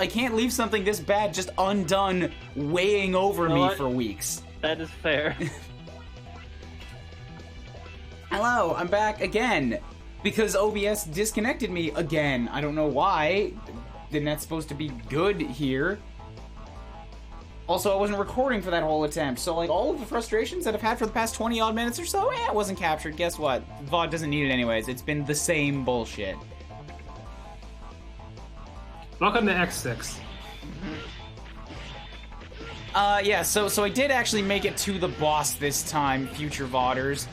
can't leave something this bad just undone, weighing over me for weeks. That is fair. Hello, I'm back again. Because OBS disconnected me again. I don't know why. The net's supposed to be good here. Also, I wasn't recording for that whole attempt, so like all of the frustrations that I've had for the past 20-odd minutes or so, it wasn't captured. Guess what? VOD doesn't need it anyways. It's been the same bullshit. Welcome to X6. Yeah, so I did actually make it to the boss this time, future VODers.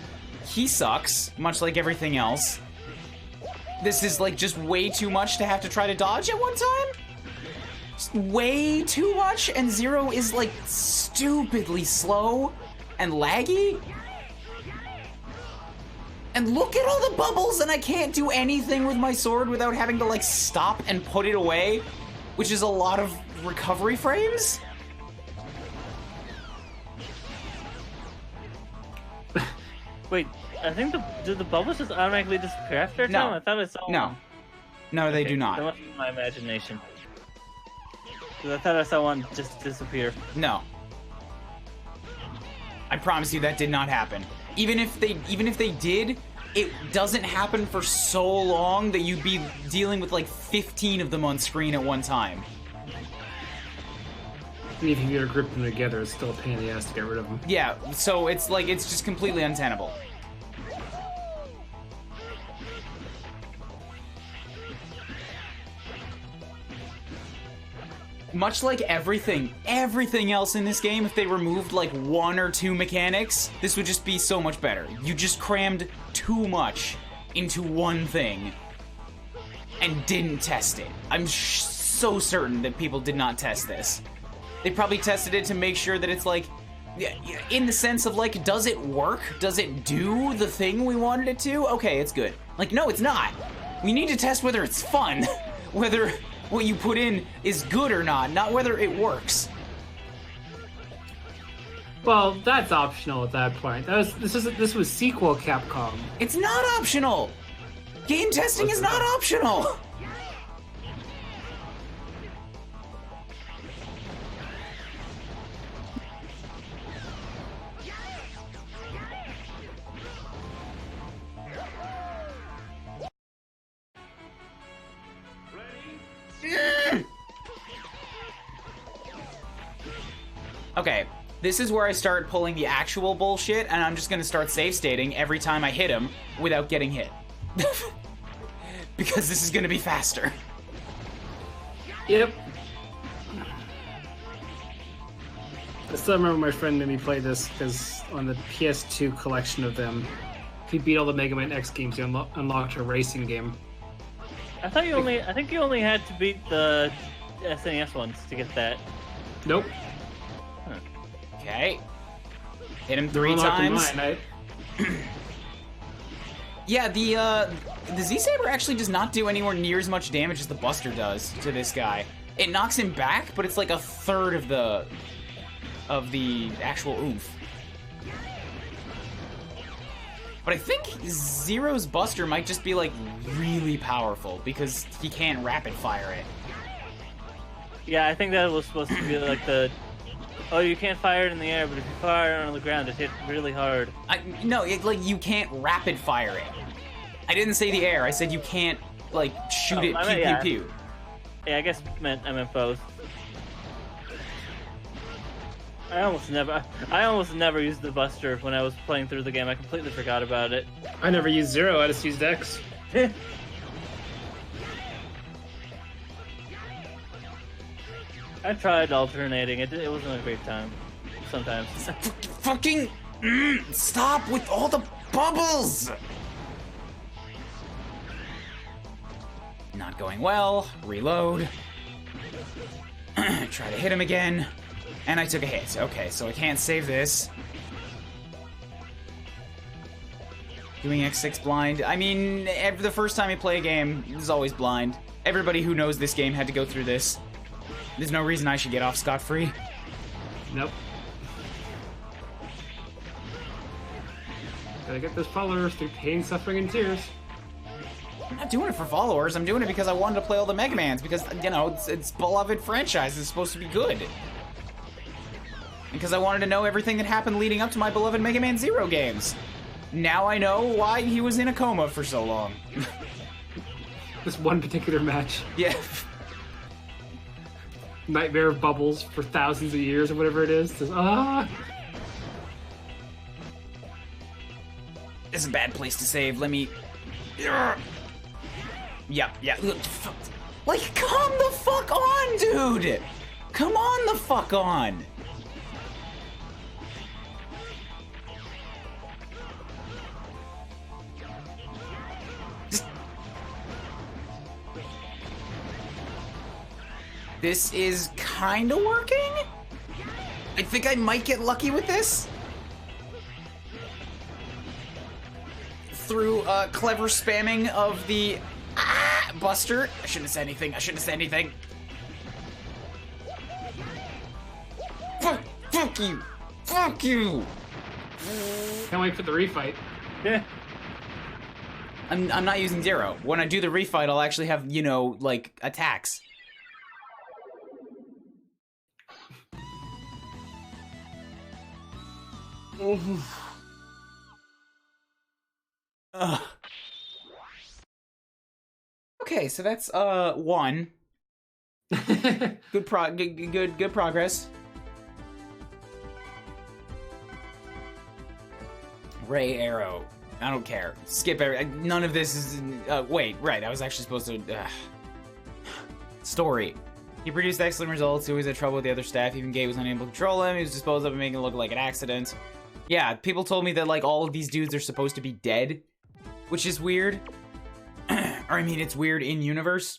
He sucks, much like everything else. This is, like, just way too much to have to try to dodge at one time? Just way too much, and Zero is, like, stupidly slow and laggy? And look at all the bubbles, and I can't do anything with my sword without having to, like, stop and put it away, which is a lot of recovery frames? Wait, I think did the bubbles just automatically disappear after a time? I thought I saw one. No, they do not. That must be my imagination. Because I thought I saw one just disappear. No. I promise you that did not happen. Even if they did, it doesn't happen for so long that you'd be dealing with like 15 of them on screen at one time. And if you get to group them together, it's still a pain in the ass to get rid of them. Yeah, so it's like, it's just completely untenable. Much like everything else in this game, if they removed like 1 or 2 mechanics, this would just be so much better. You just crammed too much into one thing and didn't test it. I'm so certain that people did not test this. They probably tested it to make sure that it's like, in the sense of like, does it work? Does it do the thing we wanted it to? Okay, it's good. Like, no, it's not. We need to test whether it's fun, whether what you put in is good or not whether it works. Well, that's optional at that point. This was sequel Capcom. It's not optional. Game testing is not optional. Okay, this is where I start pulling the actual bullshit, and I'm just gonna start save stating every time I hit him without getting hit. Because this is gonna be faster. Yep. I still remember my friend made me play this, because on the PS2 collection of them, if he beat all the Megaman X games, he unlocked a racing game. I think you only had to beat the SNES ones to get that. Nope. Okay. Hit him 3 times. Yeah, the Z-Saber actually does not do anywhere near as much damage as the Buster does to this guy. It knocks him back, but it's like a third of the actual oomph. But I think Zero's Buster might just be like really powerful because he can't rapid fire it. Yeah, I think that was supposed to be like the, oh, you can't fire it in the air, but if you fire it on the ground, it hits really hard. No, like you can't rapid fire it. I didn't say the air. I said you can't like shoot it pew pew pew. Yeah, I guess I meant both. I almost never used the Buster when I was playing through the game. I completely forgot about it. I never used Zero. I just used X. I tried alternating. It wasn't a great time. Sometimes. Fucking stop with all the bubbles. Not going well. Reload. Try to hit him again. And I took a hit. Okay, so I can't save this. Doing X6 blind. I mean, the first time you play a game, it's always blind. Everybody who knows this game had to go through this. There's no reason I should get off scot-free. Nope. Gotta get those followers through pain, suffering, and tears. I'm not doing it for followers. I'm doing it because I wanted to play all the Mega Mans because, you know, it's beloved franchise. It's supposed to be good. And because I wanted to know everything that happened leading up to my beloved Mega Man Zero games. Now I know why he was in a coma for so long. This one particular match. Yeah. Nightmare of bubbles for thousands of years or whatever it is. Just, This is a bad place to save. Let me... Yeah. Like, come the fuck on, dude! Come on the fuck on! This is kinda working? I think I might get lucky with this. Through clever spamming of the Buster. I shouldn't have said anything. I shouldn't have said anything. Fuck you. Fuck you. can't wait for the refight. Yeah. I'm not using Zero. When I do the refight, I'll actually have, you know, like, attacks. Okay, so that's one. Good progress. Ray Arrow. I don't care. Skip none of this is wait, right, I was actually supposed to Story. He produced excellent results. He always had trouble with the other staff. Even Gate was unable to control him. He was disposed of and making it look like an accident. Yeah, people told me that, like, all of these dudes are supposed to be dead, which is weird. Or, I mean, it's weird in universe.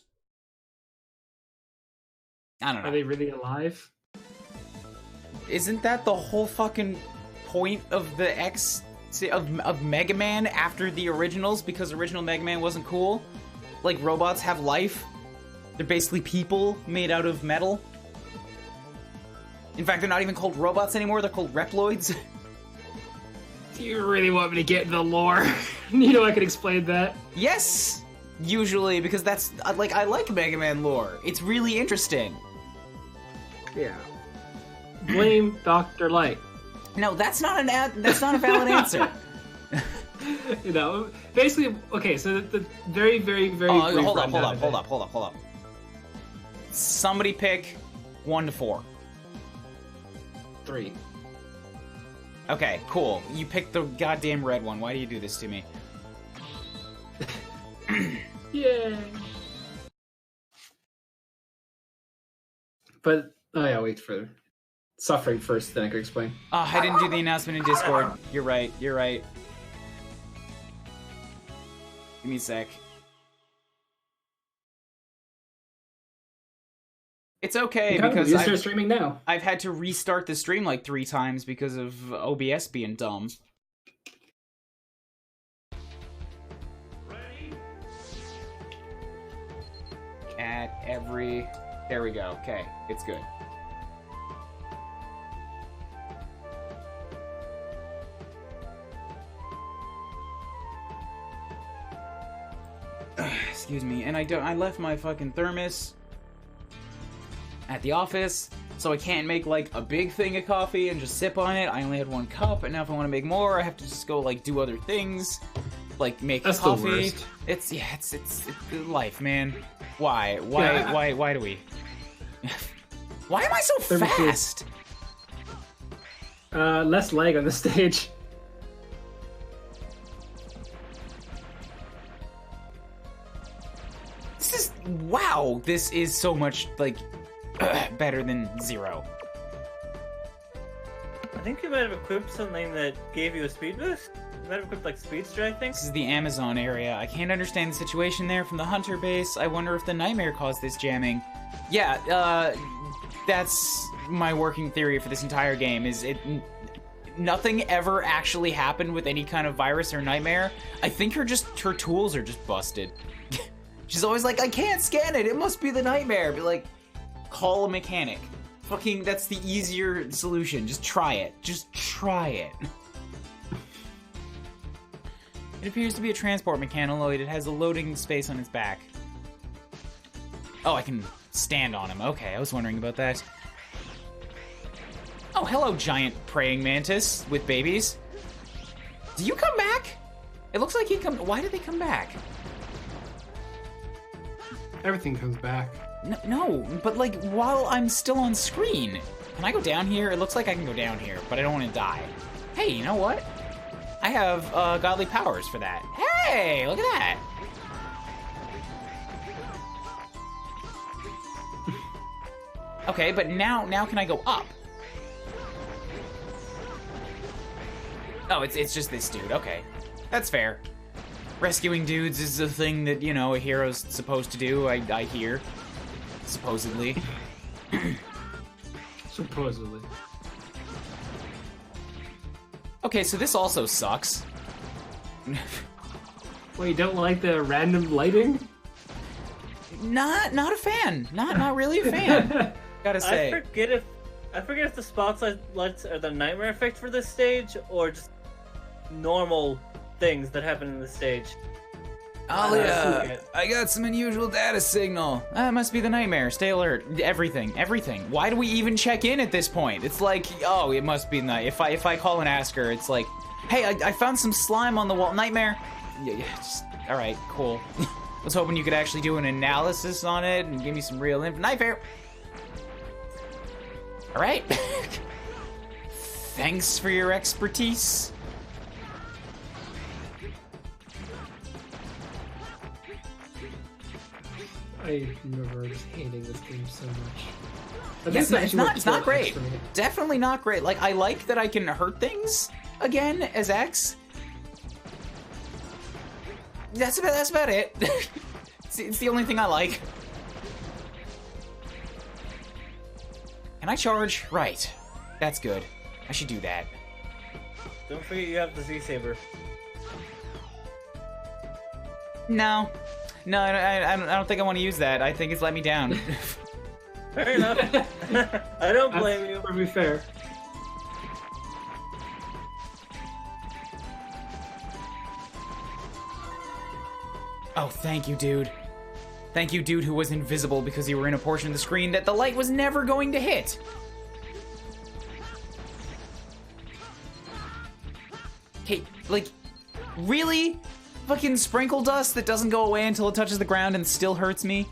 I don't know. Are they really alive? Isn't that the whole fucking point of the of Mega Man after the originals? Because original Mega Man wasn't cool. Like, robots have life. They're basically people made out of metal. In fact, they're not even called robots anymore. They're called Reploids. Do you really want me to get into the lore? You know I could explain that. Yes! Usually, because that's, like, I like Mega Man lore. It's really interesting. Yeah. Blame Dr. Light. No, that's not that's not a valid answer. You know, basically, okay, so the very, very, very brief hold rundown up. Somebody pick 1 to 4. 3. Okay, cool. You picked the goddamn red one. Why do you do this to me? Yay! But, oh yeah, wait for suffering first, then I could explain. I didn't do the announcement in Discord. You're right. Give me a sec. It's okay because you start streaming now. I've had to restart the stream like 3 times because of OBS being dumb. At every... There we go. Okay, it's good. Excuse me. And I left my fucking thermos at the office, so I can't make like a big thing of coffee and just sip on it. I only had 1 cup, and now if I want to make more, I have to just go like do other things, like make That's coffee. The worst. It's life, man. Why do we? Why am I so fast? Less lag on the stage. Wow, this is so much like better than Zero. I think you might have equipped something that gave you a speed boost. You might have equipped like Speedster, I think. This is the Amazon area. I can't understand the situation there from the Hunter base. I wonder if the Nightmare caused this jamming. Yeah, that's my working theory for this entire game, is nothing ever actually happened with any kind of virus or Nightmare. I think her tools are just busted. She's always like, I can't scan it, it must be the Nightmare. Be like, call a mechanic. Fucking, that's the easier solution. Just try it. Just try it. It appears to be a transport mechanoid. It has a loading space on its back. Oh, I can stand on him. Okay, I was wondering about that. Oh, hello, giant praying mantis with babies. Do you come back? It looks like he come. Why did they come back? Everything comes back. No, but like while I'm still on screen. Can I go down here? It looks like I can go down here, but I don't want to die. Hey, you know what? I have godly powers for that. Hey, look at that. Okay, but now can I go up? Oh, it's just this dude. Okay, that's fair. Rescuing dudes is a thing that, you know, a hero's supposed to do, I hear. Supposedly. Supposedly. Okay, so this also sucks. Well, you don't like the random lighting? Not a fan. Not really a fan. Gotta say. I forget if the spotlights are the nightmare effect for this stage or just normal things that happen in the stage. Alia, I got some unusual data signal. That must be the nightmare. Stay alert. Everything. Why do we even check in at this point? It's like, oh, it must be night. If I call and ask her, it's like, hey, I found some slime on the wall. Nightmare. Yeah, just, all right, cool. I was hoping you could actually do an analysis on it and give me some real info. Nightmare. All right. Thanks for your expertise. I remember just hating this game so much. Yes, it's not great. Definitely not great. Like, I like that I can hurt things again as X. That's about it. It's the only thing I like. Can I charge? Right. That's good. I should do that. Don't forget you have the Z-Saber. No, I don't think I want to use that. I think it's let me down. Fair enough. I don't blame you. To be fair. Oh, thank you, dude. Thank you, dude, who was invisible because you were in a portion of the screen that the light was never going to hit. Hey, like, really? Fucking sprinkle dust that doesn't go away until it touches the ground and still hurts me?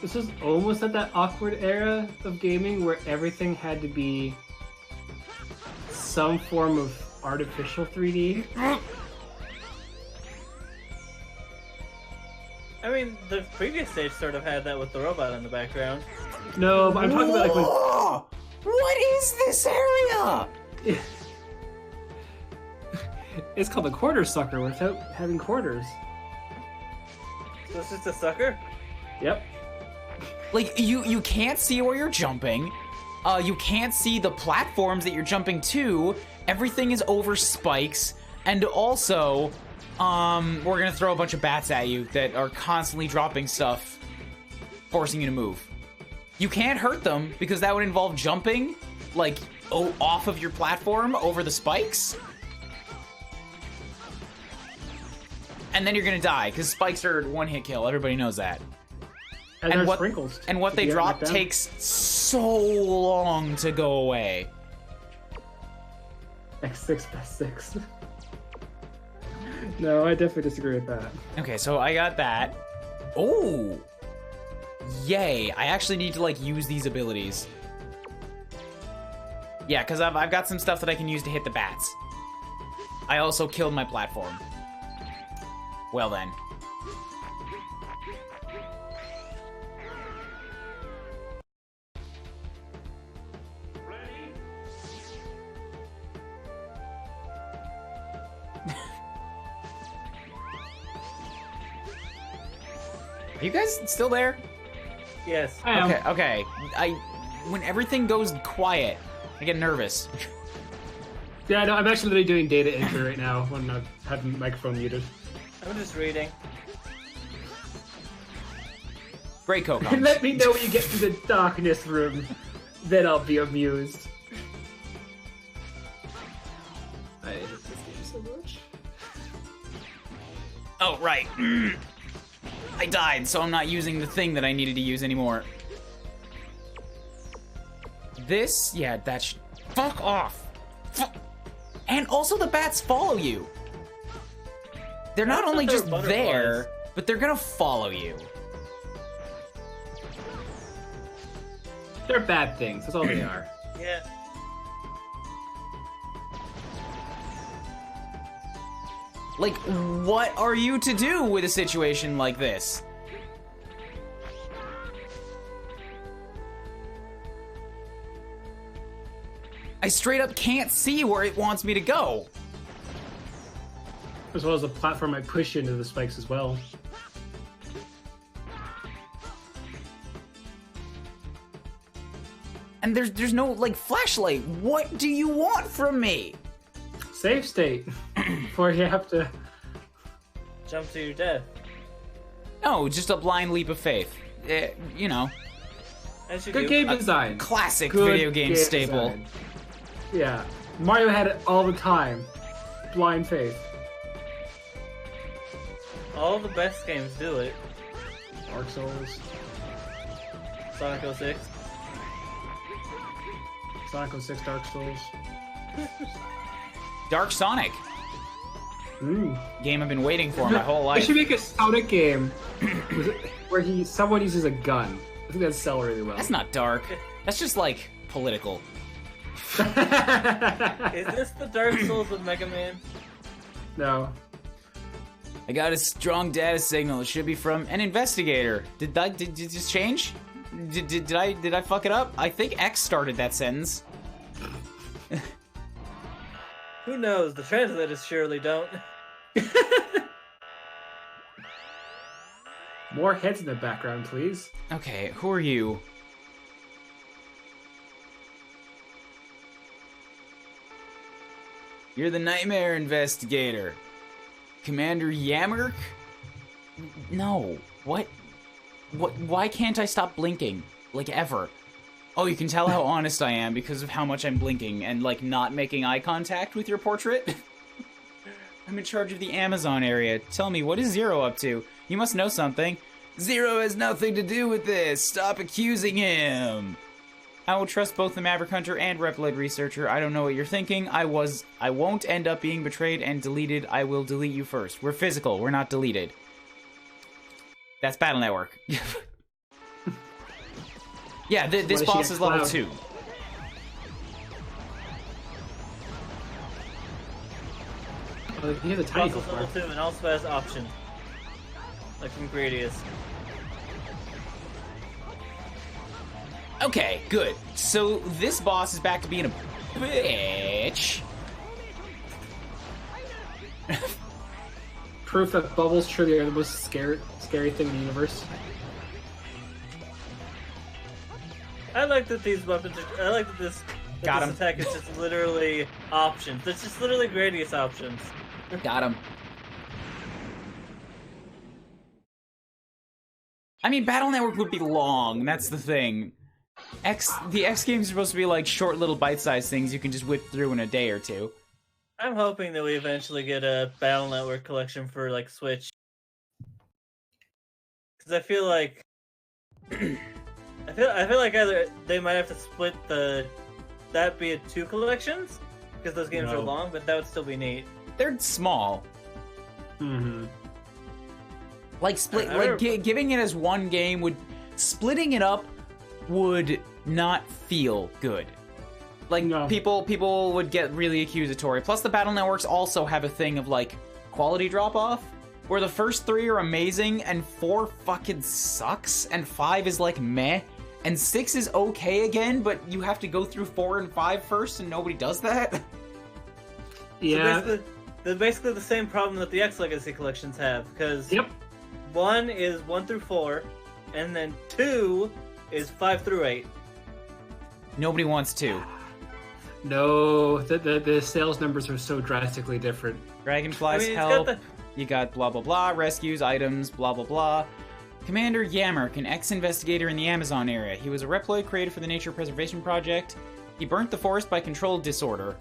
This was almost at that awkward era of gaming where everything had to be some form of artificial 3D. I mean, the previous stage sort of had that with the robot in the background. No, but I'm talking about like when... What is this area? It's called a quarter sucker without having quarters. So it's just a sucker? Yep. Like, you can't see where you're jumping. You can't see the platforms that you're jumping to. Everything is over spikes. And also, we're gonna throw a bunch of bats at you that are constantly dropping stuff, forcing you to move. You can't hurt them because that would involve jumping, like, off of your platform over the spikes. And then you're gonna die, because spikes are one-hit kill. Everybody knows that. And what sprinkles. And what they drop takes so long to go away. X6 best 6. No, I definitely disagree with that. Okay, so I got that. Oh! Yay, I actually need to, like, use these abilities. Yeah, because I've got some stuff that I can use to hit the bats. I also killed my platform. Well then. Are you guys still there? Yes. I am. Okay. When everything goes quiet, I get nervous. Yeah, no, I'm actually literally doing data entry right now when I have the microphone muted. I'm just reading. Great Kokon. Let me know when you get to the darkness room, then I'll be amused. Oh, right. I died, so I'm not using the thing that I needed to use anymore. This, yeah, that's... Fuck off. And also the bats follow you. They're not only just there, but they're gonna follow you. They're bad things. That's all they are. Yeah. Like, what are you to do with a situation like this? I straight up can't see where it wants me to go. As well as the platform might push you into the spikes as well. And there's no, like, flashlight. What do you want from me? Save state. Before you have to... Jump to your death. No, just a blind leap of faith. You know, As you Good do. game design. classic Good video game staple. design. Yeah. Mario had it all the time. Blind faith. All the best games do it. Dark Souls. Sonic 06. Sonic 06, Dark Souls. Dark Sonic. Ooh. Game I've been waiting for my whole They life. should make a Sonic game where someone uses a gun. I think that'd sell really well. That's not dark. That's just, like, political. Is this the Dark Souls of Megaman? No. I got a strong data signal. It should be from an investigator. Did it just change? Did I fuck it up? I think X started that sentence. Who knows? The translators surely don't. More heads in the background, please. Okay, who are you? You're the nightmare investigator. Commander Yammerk? No. What? Why can't I stop blinking? Like, ever? Oh, you can tell how honest I am because of how much I'm blinking and, like, not making eye contact with your portrait? I'm in charge of the Amazon area. Tell me, what is Zero up to? You must know something. Zero has nothing to do with this. Stop accusing him. I will trust both the Maverick Hunter and Reploid Researcher. I don't know what you're thinking. I won't end up being betrayed and deleted. I will delete you first. We're physical. We're not deleted. That's Battle Network. Yeah, this boss is level 2. Oh, he has a tiny Boss is health level bar. 2 and also has option. Like from Gradius. Okay, good. So this boss is back to being a bitch. Proof that bubbles truly are the most scary thing in the universe. I like that these weapons are, I like that this Got him. attack is just literally options. It's just literally Gradius options. Got him. I mean, Battle Network would be long. That's the thing. The X games are supposed to be like short little bite-sized things you can just whip through in a day or two. I'm hoping that we eventually get a Battle Network collection for like Switch. Because I feel like I feel like either they might have to split that be it 2 collections because those games are No. long, but that would still be neat. They're small. Mm-hmm. Like giving it as one game would, splitting it up would not feel good. Like No. people would get really accusatory. Plus the Battle Networks also have a thing of like quality drop off, where the first 3 are amazing and 4 fucking sucks and 5 is like meh and 6 is okay again, but you have to go through 4 and 5 first and nobody does that. Yeah. So they're basically the same problem that the X Legacy collections have, because Yep. 1 is 1 through 4, and then 2 is 5 through 8. Nobody wants to. No, the sales numbers are so drastically different. Dragonflies it's help. got You got blah blah blah, rescues, items, blah blah blah. Commander Yammerk, an ex-investigator in the Amazon area. He was a Reploid created for the Nature Preservation Project. He burnt the forest by controlled disorder.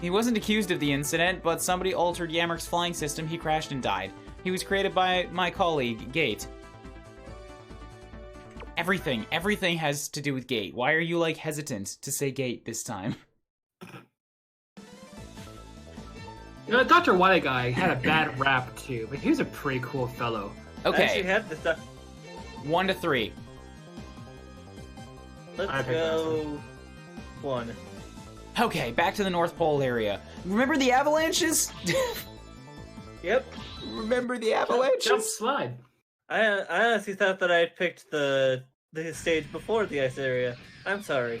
He wasn't accused of the incident, but somebody altered Yammerk's flying system. He crashed and died. He was created by my colleague, Gate. Everything has to do with Gate. Why are you, like, hesitant to say Gate this time? You know, Dr. Wily Guy had a bad rap too, but he was a pretty cool fellow. I actually Okay, had this stuff. 1 to 3. Let's go 1. Okay, back to the North Pole area. Remember the avalanches? Yep. Remember the avalanches? Jump slide. I honestly thought that I had picked the stage before the ice area. I'm sorry.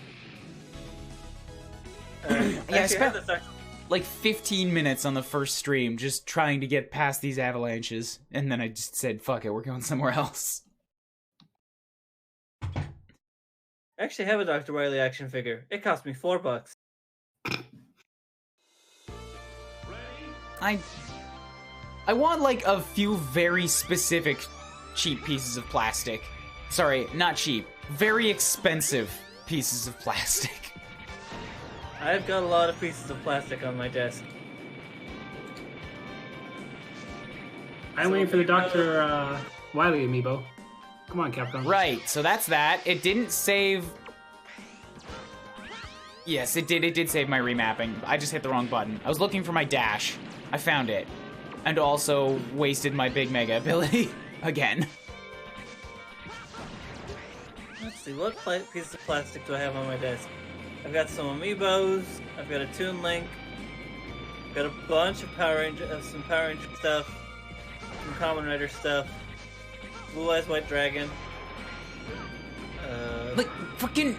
Yeah, I actually, spent had this like 15 minutes on the first stream just trying to get past these avalanches, and then I just said, fuck it, we're going somewhere else. I actually have a Dr. Wily action figure. It cost me $4. I want, like, a few very specific cheap pieces of plastic. Sorry, not cheap. Very expensive pieces of plastic. I've got a lot of pieces of plastic on my desk. I'm waiting for the Dr. Wily amiibo. Come on, Capcom. Right, so that's that. It didn't save... Yes, it did save my remapping. I just hit the wrong button. I was looking for my dash. I found it. And also wasted my Big Mega ability. Again. Let's see, what pieces of plastic do I have on my desk? I've got some amiibos, I've got a Toon Link, I've got a bunch of some Power Ranger stuff, some Kamen Rider stuff, Blue Eyes White Dragon. Like, fucking...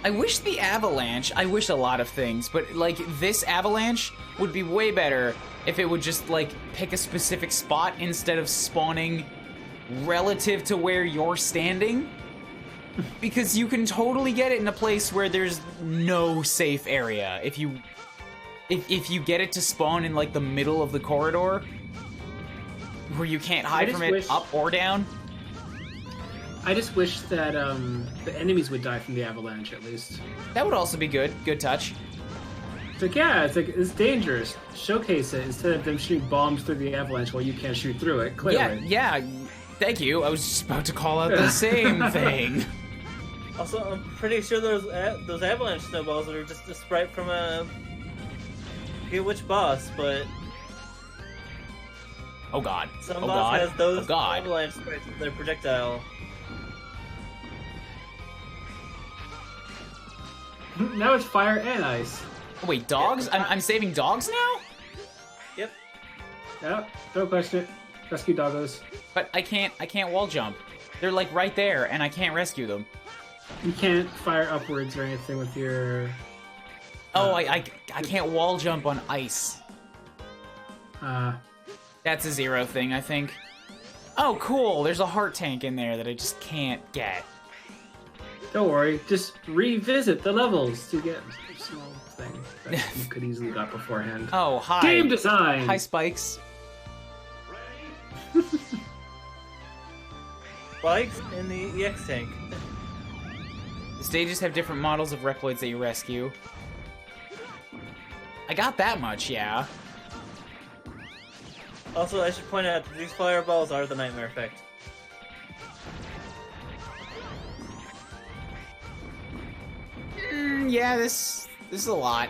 I wish the avalanche, I wish a lot of things, but, like, this avalanche would be way better if it would just, like, pick a specific spot instead of spawning relative to where you're standing. Because you can totally get it in a place where there's no safe area. If you get it to spawn in, like, the middle of the corridor, where you can't hide from it up or down. I just wish that the enemies would die from the avalanche at least. That would also be good. Good touch. It's like, yeah, it's dangerous. Showcase it instead of them shooting bombs through the avalanche while you can't shoot through it. Clearly. Yeah. Thank you. I was just about to call out the same thing. Also, I'm pretty sure those avalanche snowballs are just a sprite from a... I forget which boss, but... Oh god. Some oh boss god. has those oh god. avalanche sprites with their projectile. Now it's fire and ice. Oh, wait, dogs? I'm saving dogs now? Yep. Yeah, don't question it. Rescue doggos. But I can't wall jump. They're like right there, and I can't rescue them. You can't fire upwards or anything with your... Oh, I can't wall jump on ice. That's a 0 thing, I think. Oh, cool. There's a heart tank in there that I just can't get. Don't worry, just revisit the levels to get a small thing that you could easily got beforehand. Oh, hi. Game design! Hi, Spikes. Spikes in the EX tank. The stages have different models of Reploids that you rescue. I got that much, yeah. Also, I should point out that these fireballs are the Nightmare Effect. Yeah, this is a lot.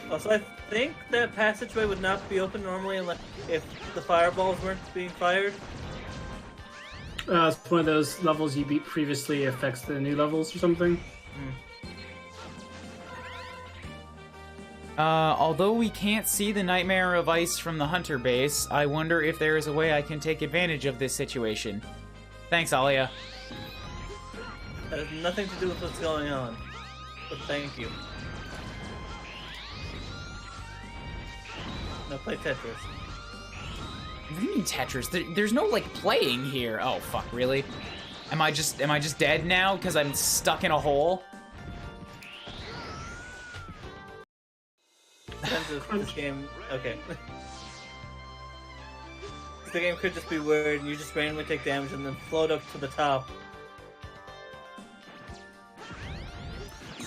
Also, I think that passageway would not be open normally unless if the fireballs weren't being fired. It's one of those levels you beat previously affects the new levels or something. Although we can't see the Nightmare of Ice from the Hunter base, I wonder if there is a way I can take advantage of this situation. Thanks, Alia. That has nothing to do with what's going on. But thank you. Now play Tetris. What do you mean Tetris? There's no, like, playing here. Oh, fuck, really? Am I just dead now because I'm stuck in a hole? Depends if this game... Okay. The game could just be weird and you just randomly take damage and then float up to the top.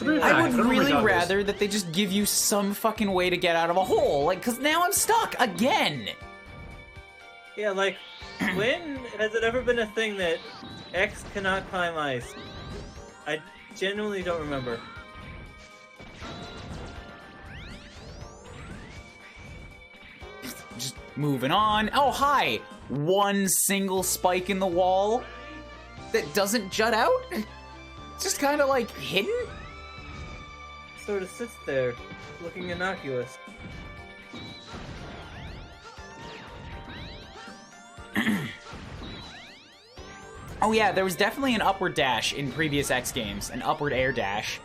I would don't know really my dog is. rather that they just give you some fucking way to get out of a hole. Like, cause now I'm stuck again. Yeah, like, when has it ever been a thing that X cannot climb ice? I genuinely don't remember. Just moving on. Oh, hi. One single spike in the wall that doesn't jut out. It's just kind of like hidden. Sort of sits there, looking innocuous. Oh yeah, there was definitely an upward dash in previous X games, an upward air dash.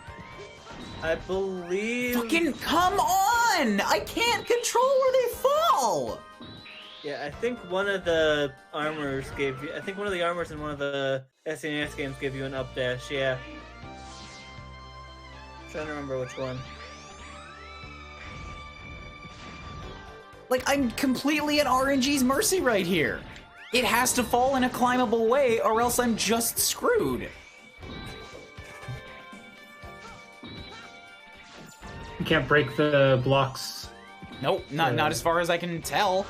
I believe... Fucking come on! I can't control where they fall! Yeah, I think one of the armors gave you... I think one of the armors in one of the SNES games gave you an up dash, yeah. I'm trying to remember which one. Like, I'm completely at RNG's mercy right here. It has to fall in a climbable way or else I'm just screwed. You can't break the blocks. Nope, not as far as I can tell.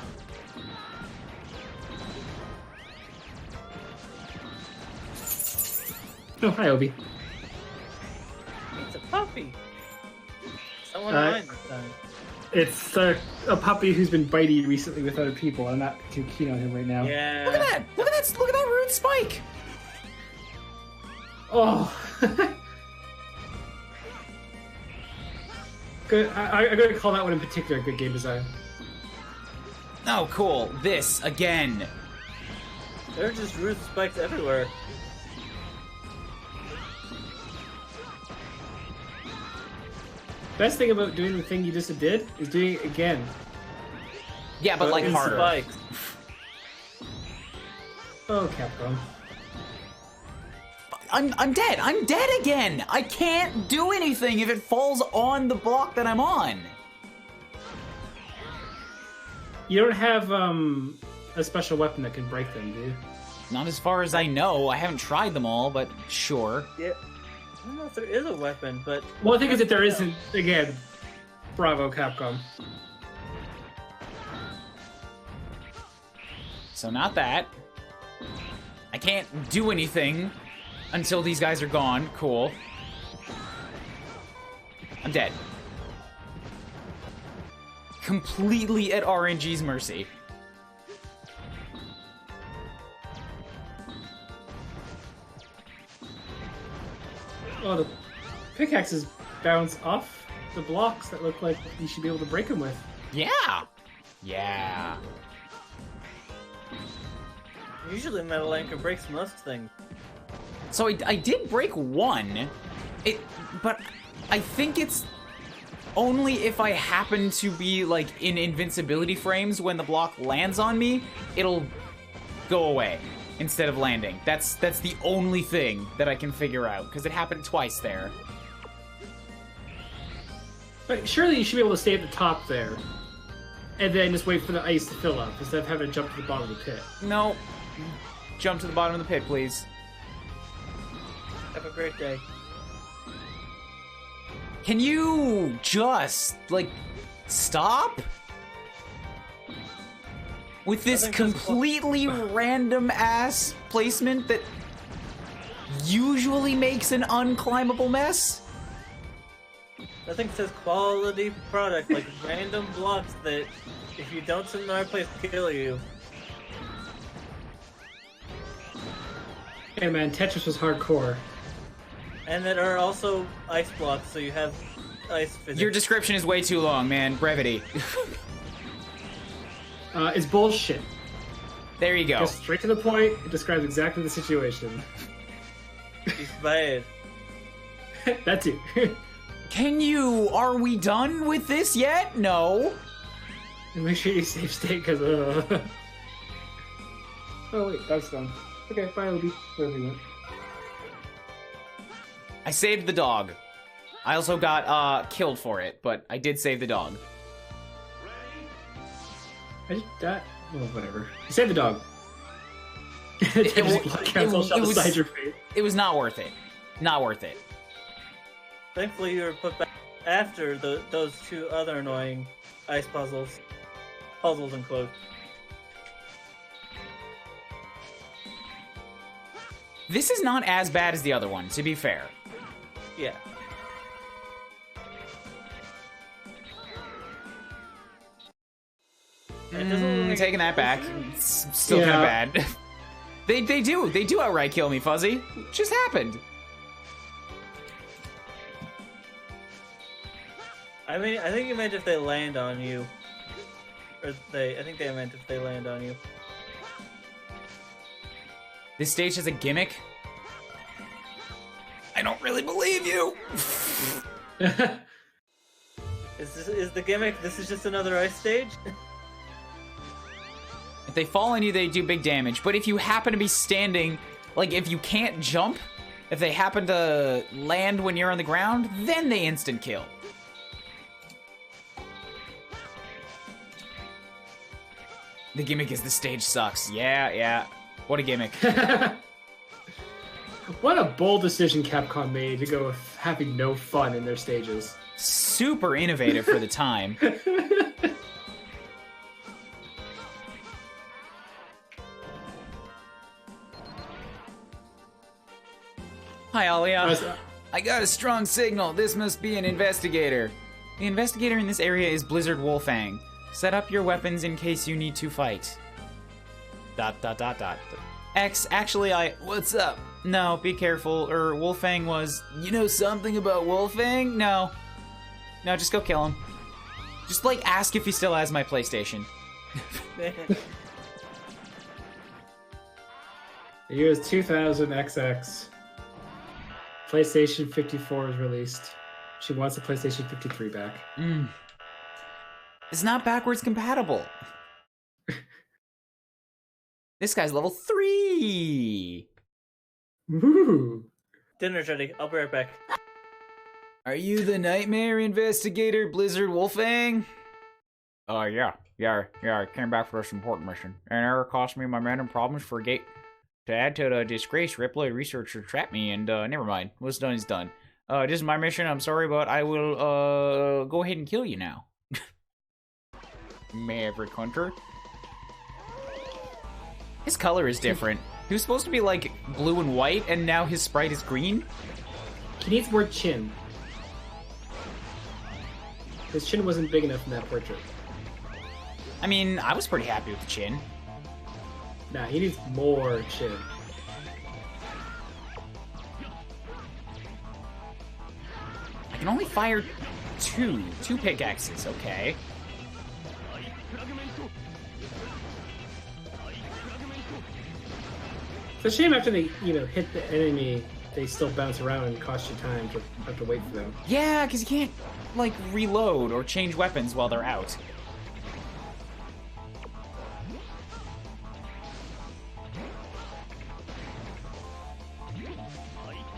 Oh, hi, Obi. It's a puppy! Someone mine this time. It's a puppy who's been bitey recently with other people. I'm not too keen on him right now. Yeah. Look at that! Look at that! Look at that rude spike! Oh. Good. I'm going to call that one in particular good game design. Oh, cool. This, again. There are just root spikes everywhere. Best thing about doing the thing you just did is doing it again. Yeah, but like Root harder. spikes. Oh, Capcom. I'm dead. I'm dead again. I can't do anything if it falls on the block that I'm on. You don't have a special weapon that can break them, do you? Not as far as I know. I haven't tried them all, but sure. Yeah. I don't know if there is a weapon, but... Well, the thing is that there isn't, again, bravo, Capcom. So not that. I can't do anything until these guys are gone. Cool. I'm dead. Completely at RNG's mercy. Oh, the pickaxes bounce off the blocks that look like you should be able to break them with. Yeah. Yeah. Usually Metal Anchor breaks most things. So I did break one, but I think it's only if I happen to be like in invincibility frames when the block lands on me, it'll go away instead of landing. That's the only thing that I can figure out because it happened twice there. But surely you should be able to stay at the top there, and then just wait for the ice to fill up instead of having to jump to the bottom of the pit. No, jump to the bottom of the pit, please. Have a great day. Can you just, like, stop? With this I think that's completely random-ass placement that usually makes an unclimbable mess? I think it says quality product, like random blocks that if you don't sit in the right place, kill you. Hey man, Tetris was hardcore. And that are also ice blocks, so you have ice physics. Your description is way too long, man. Brevity. It's bullshit. There you go. Just straight to the point, it describes exactly the situation. It's bad. That's it. Are we done with this yet? No. And make sure you save state, because Oh wait, that's done. Okay, bye Obi. Wherever you went. I saved the dog. I also got killed for it, but I did save the dog. I just that well whatever. You saved the dog. It Cancel shot beside your face. It was not worth it. Not worth it. Thankfully, you were put back after those two other annoying ice puzzles. Puzzles in quotes. This is not as bad as the other one, to be fair. Yeah. Taking that back. It's still kind of bad. They do outright kill me, Fuzzy. It just happened. I mean, I think you meant if they land on you. I think they meant if they land on you. This stage has a gimmick? I don't really believe you! Is the gimmick, this is just another ice stage? If they fall on you, they do big damage. But if you happen to be standing, like if you can't jump, if they happen to land when you're on the ground, then they instant kill. The gimmick is the stage sucks. Yeah. What a gimmick. What a bold decision Capcom made to go with having no fun in their stages. Super innovative for the time. Hi, Alia. I got a strong signal. This must be an investigator. The investigator in this area is Blizzard Wolfang. Set up your weapons in case you need to fight. ... X, actually, what's up? No, be careful, Wolfang was... You know something about Wolfang? No, just go kill him. Just, like, ask if he still has my PlayStation. The year is 2000 XX. PlayStation 54 is released. She wants the PlayStation 53 back. It's not backwards compatible. This guy's level 3. Woo! Dinner's ready. I'll be right back. Are you the nightmare investigator, Blizzard Wolfang? Yeah, I came back for this important mission. An error cost me my men and problems for gate. To add to the disgrace, Ripley researcher trapped me, and never mind. What's done is done. This is my mission. I'm sorry, but I will go ahead and kill you now. Maverick Hunter. His color is different. He was supposed to be like blue and white, and now his sprite is green. He needs more chin. His chin wasn't big enough in that portrait. I mean, I was pretty happy with the chin. Nah, he needs more chin. I can only fire two pickaxes, okay. It's a shame after they, hit the enemy, they still bounce around and cost you time to have to wait for them. Yeah, because you can't, like, reload or change weapons while they're out.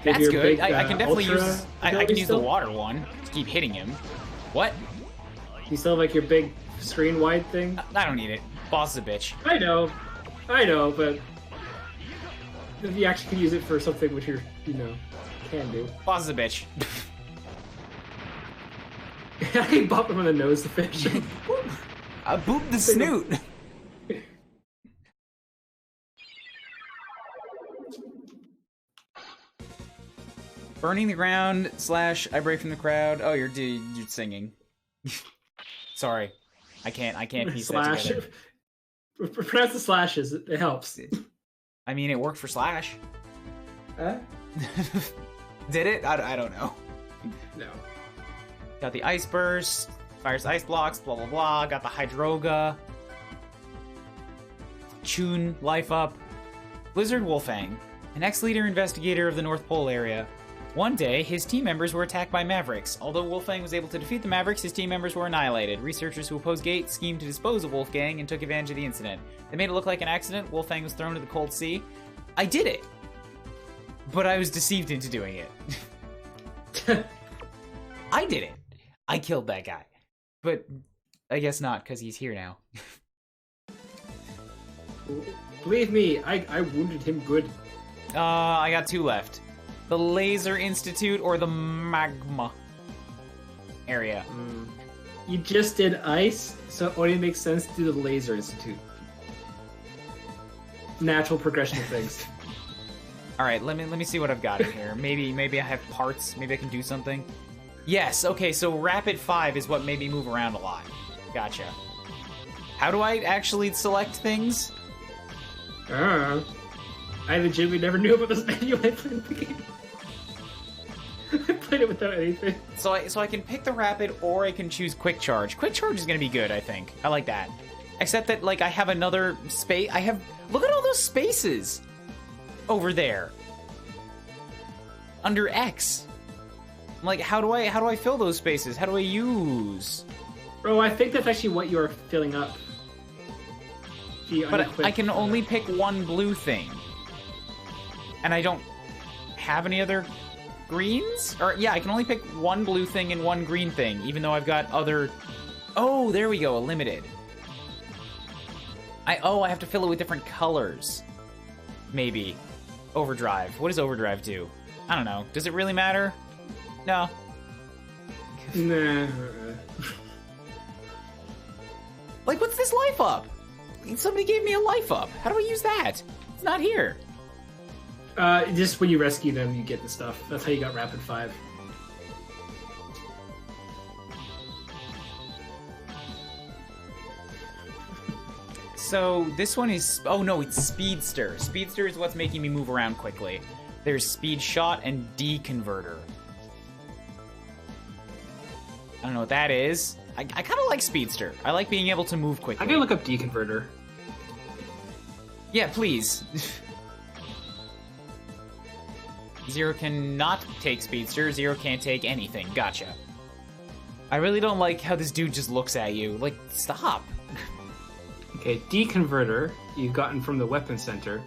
That's good. Big, I can definitely use... I can use the water one to keep hitting him. What? You still have, like, your big screen-wide thing? I don't need it. Boss is a bitch. I know, but... If you actually can use it for something which you're, can do. Boss is a bitch. I can bump him on the nose to finish him. I booped the snoot. Burning the ground / I break from the crowd. Oh, you're singing. Sorry, I can't piece that together. Pronounce the slashes. It helps. I mean, it worked for Slash. Huh? Did it? I don't know. No. Got the ice burst, fires ice blocks, blah blah blah. Got the hydroga. Chun life up. Blizzard Wolfang, an ex-leader investigator of the North Pole area. One day, his team members were attacked by Mavericks. Although Wolfang was able to defeat the Mavericks, his team members were annihilated. Researchers who opposed Gate schemed to dispose of Wolfgang and took advantage of the incident. They made it look like an accident. Wolfang was thrown to the cold sea. I did it! But I was deceived into doing it. I did it! I killed that guy. But I guess not, because he's here now. Believe me, I wounded him good. I got 2 left. The Laser Institute or the Magma area? You just did ice, so it only makes sense to do the Laser Institute. Natural progression of things. All right, let me see what I've got in here. Maybe I have parts. Maybe I can do something. Yes. Okay. So Rapid 5 is what made me move around a lot. Gotcha. How do I actually select things? I legitimately never knew about this menu when I played the game. I played it without anything. So I can pick the Rapid or I can choose Quick Charge. Quick Charge is gonna be good, I think. I like that. Except that like I have another space. Look at all those spaces over there under X. I'm like, how do I fill those spaces? How do I use? Bro, I think that's actually what you're filling up. But I can only pick one blue thing. And I don't have any other greens? Or, yeah, I can only pick one blue thing and one green thing, even though I've got other... Oh, there we go, a limited. I have to fill it with different colors. Maybe. Overdrive. What does Overdrive do? I don't know. Does it really matter? No. Nah. Like, what's this life up? Somebody gave me a life up. How do I use that? It's not here. Just when you rescue them, you get the stuff. That's how you got Rapid 5. So this one is... Oh no, it's Speedster. Speedster is what's making me move around quickly. There's Speed Shot and D-Converter. I don't know what that is. I kind of like Speedster. I like being able to move quickly. I can look up D-Converter. Yeah, please. Zero cannot take Speedster. Zero can't take anything. Gotcha. I really don't like how this dude just looks at you. Like, stop. Okay, D-Converter, you've gotten from the Weapon Center.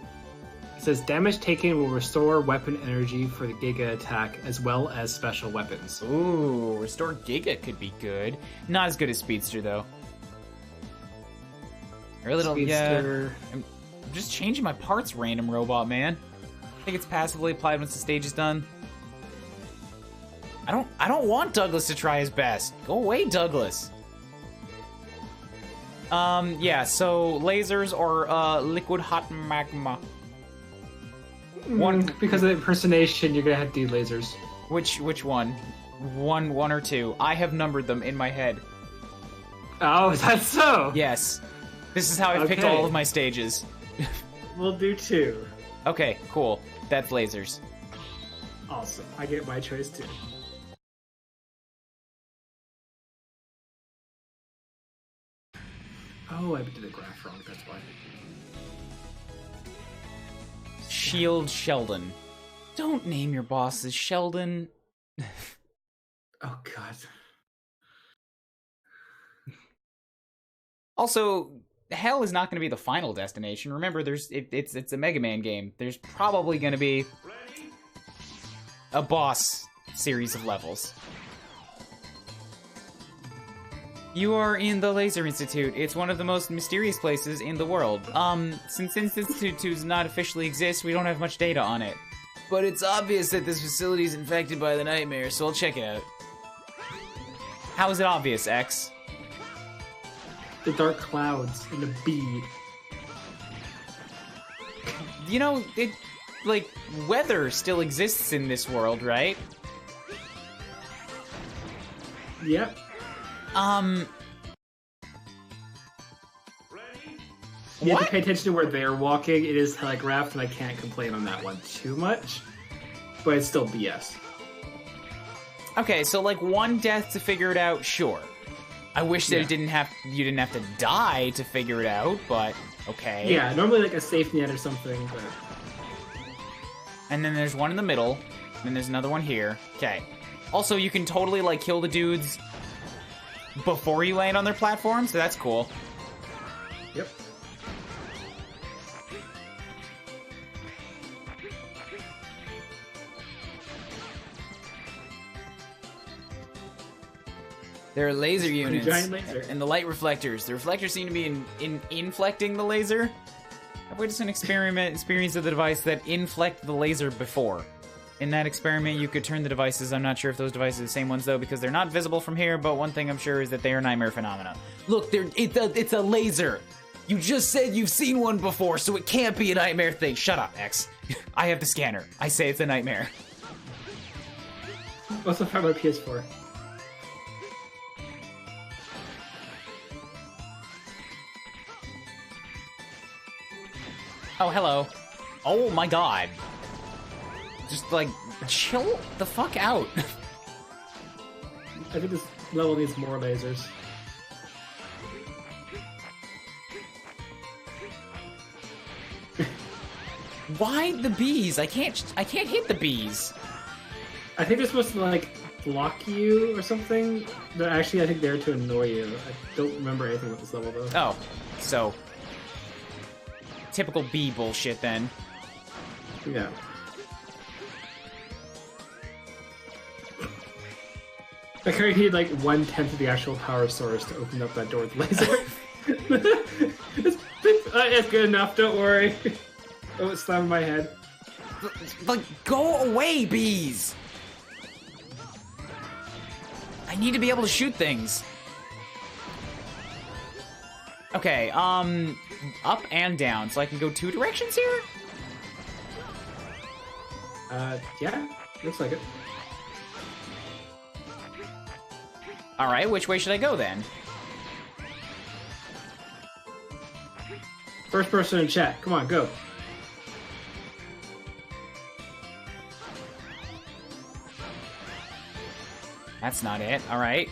It says, damage taken will restore weapon energy for the Giga attack, as well as special weapons. Ooh, Restore Giga could be good. Not as good as Speedster, though. I really don't... Speedster... Yeah, I'm just changing my parts, random robot, man. I think it's passively applied once the stage is done. I don't want Douglas to try his best. Go away, Douglas. Yeah, so lasers or liquid hot magma. One because of the impersonation, you're gonna have to do lasers. Which one? One or two? I have numbered them in my head. Oh, is that so? Yes. This is how I picked all of my stages. We'll do 2. Okay, cool. That's lasers. Awesome. I get my choice too. Oh, I did the graph wrong, that's why. Shield Sheldon. Don't name your bosses Sheldon. Oh, God. Also, hell is not going to be the final destination. Remember, it's a Mega Man game. There's probably going to be a boss series of levels. You are in the Laser Institute. It's one of the most mysterious places in the world. Since Institute 2 does not officially exist, we don't have much data on it. But it's obvious that this facility is infected by the nightmare, so I'll check it out. How is it obvious, X? The dark clouds and the bee. You know, like, weather still exists in this world, right? Yep. You have to pay attention to where they're walking. It is telegraphed, and I can't complain on that one too much. But it's still BS. Okay, so like one death to figure it out, sure. I wish that you didn't have to die to figure it out, but okay. Yeah, normally like a safety net or something, but... And then there's one in the middle, and then there's another one here. Okay. Also, you can totally like kill the dudes before you land on their platform, so that's cool. Yep. There are laser units giant laser. and the light reflectors. The reflectors seem to be inflecting the laser. I've witnessed an experience of the device that inflect the laser before. In that experiment, you could turn the devices. I'm not sure if those devices are the same ones, though, because they're not visible from here, but one thing I'm sure is that they are nightmare phenomena. Look, it's a laser. You just said you've seen one before, so it can't be a nightmare thing. Shut up, X. I have the scanner. I say it's a nightmare. Also found my PS4. Oh, hello. Oh my god. Just, like, chill the fuck out. I think this level needs more lasers. Why the bees? I can't hit the bees. I think they're supposed to, like, block you or something. But actually, I think they're to annoy you. I don't remember anything about this level, though. Oh, so... typical bee bullshit, then. Yeah. I kind of need like 1/10 of the actual power source to open up that door with the laser. It's good enough, don't worry. Oh, it slammed my head. Like, go away, bees! I need to be able to shoot things. Okay, up and down, so I can go 2 directions here? Yeah, looks like it. Alright, which way should I go then? First person in chat, come on, go. That's not it, alright.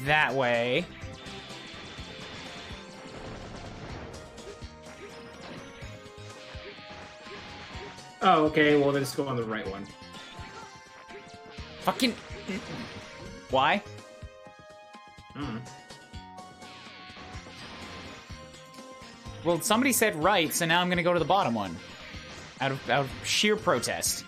That way. Oh, okay, well, then just go on the right one. Fucking... Why? Well, somebody said right, so now I'm gonna go to the bottom one. Out of sheer protest.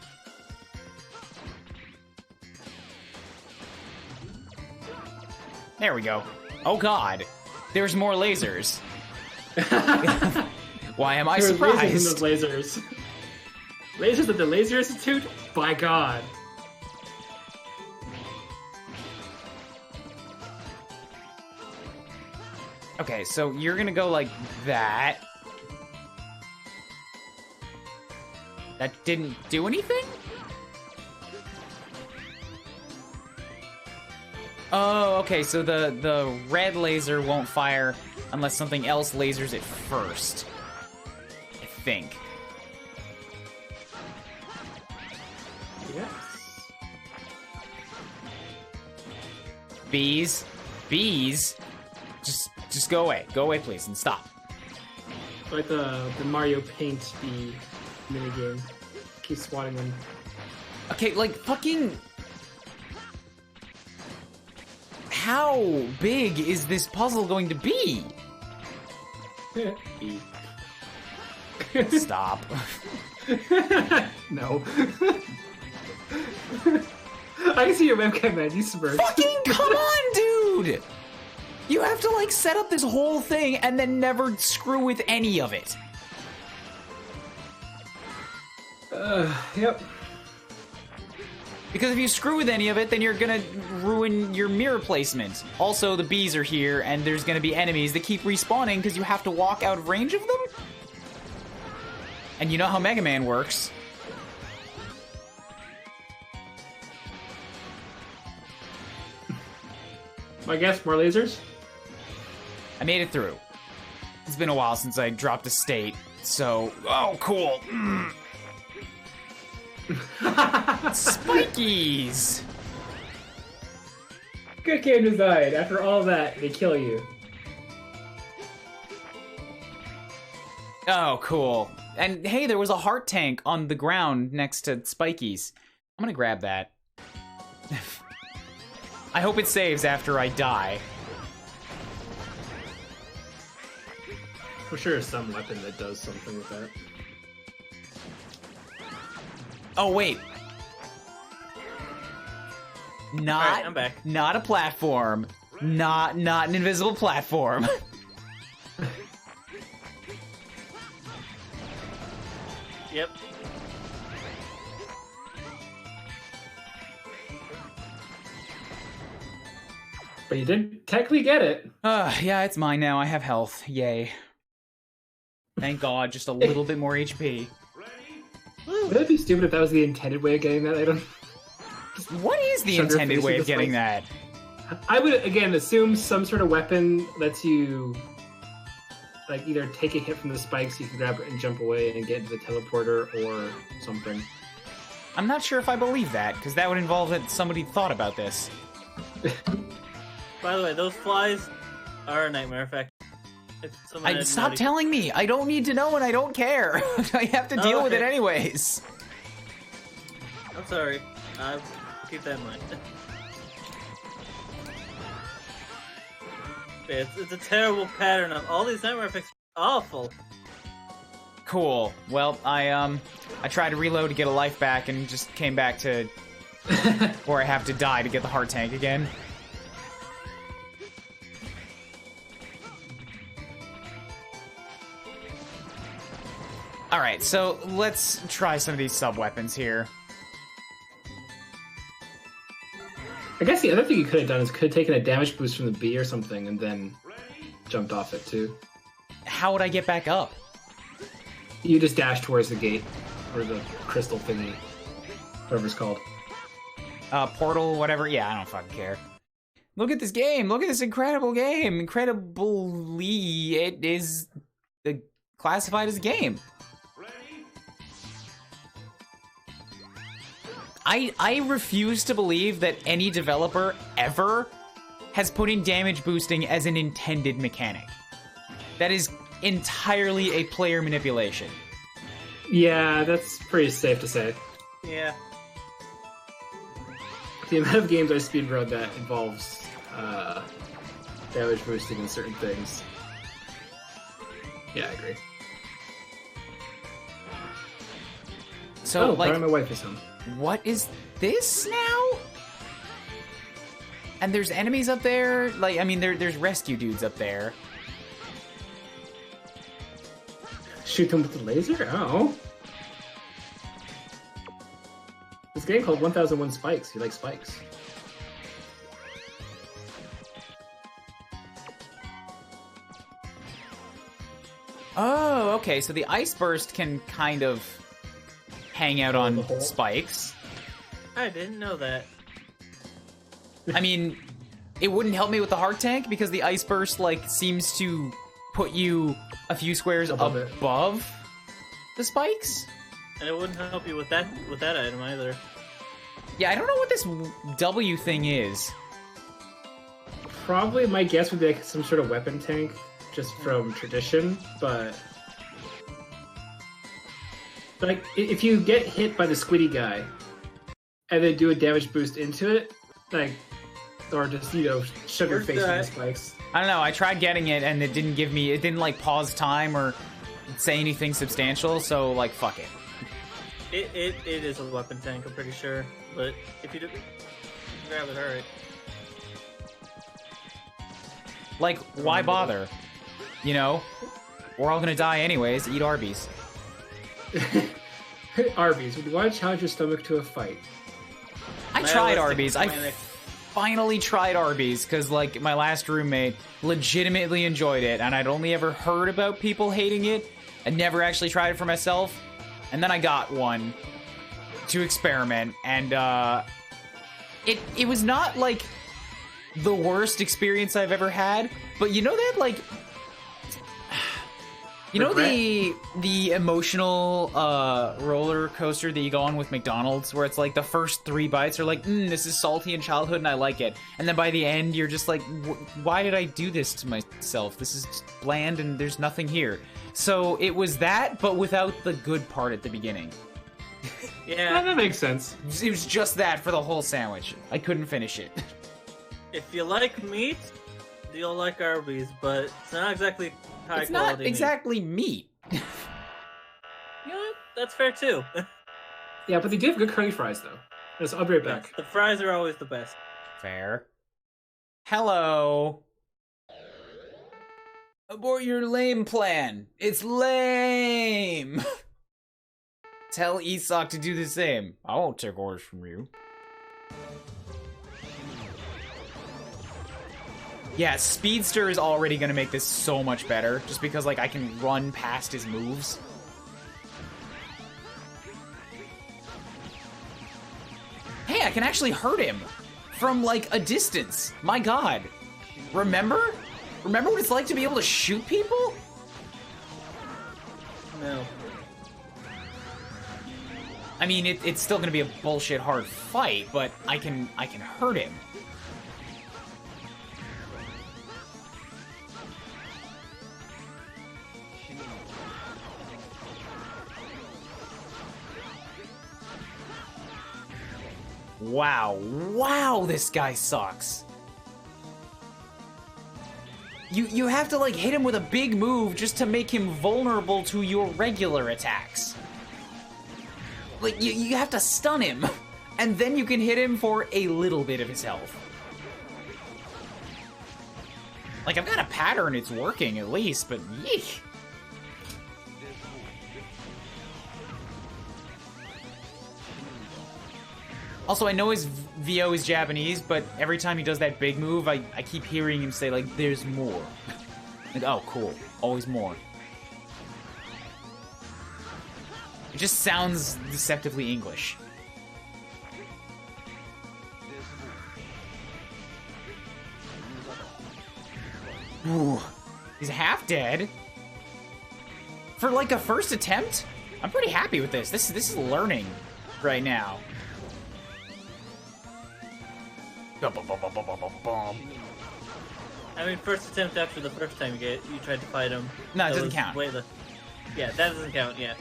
There we go. Oh god. There's more lasers. Why am I surprised? Lasers in those lasers. Lasers at the Laser Institute? By God. Okay, so you're gonna go like that. That didn't do anything? Oh, okay, so the red laser won't fire unless something else lasers it first. I think. Yes. Bees? Bees? Just go away. Go away, please, and stop. Like the Mario Paint bee minigame. Keep swatting them. Okay, like, fucking... How big is this puzzle going to be? Bee. Stop. No. I can see your webcam, man. You smirk. Fucking come on, dude! You have to, like, set up this whole thing and then never screw with any of it. Yep. Because if you screw with any of it, then you're gonna ruin your mirror placement. Also, the bees are here, and there's gonna be enemies that keep respawning because you have to walk out of range of them? And you know how Megaman works. I guess more lasers? I made it through. It's been a while since I dropped a state, so... Oh, cool. Spikies! Good game design. After all that, they kill you. Oh, cool. And hey, there was a heart tank on the ground next to Spikies. I'm gonna grab that. I hope it saves after I die. I'm sure there's some weapon that does something with that. Oh, wait. Not, Alright, I'm back. Not a platform. Not an invisible platform. Yep. But you didn't technically get it. Yeah, it's mine now. I have health. Yay. Thank God, just a little bit more HP. Would it be stupid if that was the intended way of getting that item? What is the Shove your intended face way in of the getting spikes. that? I would, again, assume some sort of weapon lets you, like, either take a hit from the spikes, you can grab it and jump away and get into the teleporter, or something. I'm not sure if I believe that, because that would involve that somebody thought about this. By the way, those flies are a nightmare effect. Stop telling me! I don't need to know and I don't care! I have to deal with it anyways! I'm sorry. Keep that in mind. It's a terrible pattern of all these nightmare effects. Awful. Cool. Well, I tried to reload to get a life back and just came back to where I have to die to get the heart tank again. Alright, so let's try some of these sub-weapons here. I guess the other thing you could have done is could have taken a damage boost from the bee or something and then jumped off it too. How would I get back up? You just dash towards the gate, or the crystal thingy, whatever it's called. Portal, whatever. Yeah, I don't fucking care. Look at this game! Look at this incredible game! Incredibly, it is classified as a game. I refuse to believe that any developer ever has put in damage boosting as an intended mechanic. That is entirely a player manipulation. Yeah, that's pretty safe to say. Yeah. The amount of games I speedrun that involves damage boosting in certain things. Yeah, I agree. So, like, my wife is home. What is this now? And there's enemies up there? Like, I mean, there's rescue dudes up there. Shoot them with the laser? Oh. This game called 1001 Spikes. You like spikes? Oh, okay, so the ice burst can kind of hang out on spikes. I didn't know that. I mean, it wouldn't help me with the heart tank because the ice burst, like, seems to put you a few squares above the spikes. And it wouldn't help you with that item either. Yeah, I don't know what this W thing is. Probably my guess would be like some sort of weapon tank, just from tradition, but... Like, if you get hit by the squiddy guy, and then do a damage boost into it, like, or just, you know, shove your face in the spikes. I don't know, I tried getting it, and it didn't, like, pause time or say anything substantial, so, like, fuck it. It is a weapon tank, I'm pretty sure, but if you grab it, alright. Like, why bother? You know? We're all gonna die anyways, eat Arby's. Arby's, would you want to challenge your stomach to a fight? I tried Arby's. I finally tried Arby's because, like, my last roommate legitimately enjoyed it, and I'd only ever heard about people hating it and never actually tried it for myself. And then I got one to experiment, and it was not like the worst experience I've ever had, but you know that, like, you know the emotional roller coaster that you go on with McDonald's, where it's like the first 3 bites are like, this is salty in childhood and I like it, and then by the end you're just like, why did I do this to myself? This is just bland and there's nothing here. So it was that, but without the good part at the beginning. Yeah, that makes sense. It was just that for the whole sandwich. I couldn't finish it. If you like meat, you'll like Arby's, but it's not exactly high it's quality not exactly meat. You know what? That's fair too. Yeah, but they do have good curly fries, though. I'll be right back. Yes, the fries are always the best. Fair. Hello. Abort your lame plan. It's lame. Tell Isak to do the same. I won't take orders from you. Yeah, Speedster is already gonna make this so much better, just because, like, I can run past his moves. Hey, I can actually hurt him from, like, a distance. My god. Remember? Remember what it's like to be able to shoot people? No. I mean, it's still gonna be a bullshit hard fight, but I can hurt him. Wow. Wow, this guy sucks. You have to, like, hit him with a big move just to make him vulnerable to your regular attacks. Like, you have to stun him, and then you can hit him for a little bit of his health. Like, I've got a pattern, it's working at least, but yeesh. Also, I know his VO is Japanese, but every time he does that big move, I keep hearing him say, like, there's more. Like, oh, cool. Always more. It just sounds deceptively English. Ooh. He's half dead. For, like, a first attempt? I'm pretty happy with this. This is learning right now. I mean, first attempt after the first time you tried to fight him. No, it doesn't count. Yeah, that doesn't count. Yeah,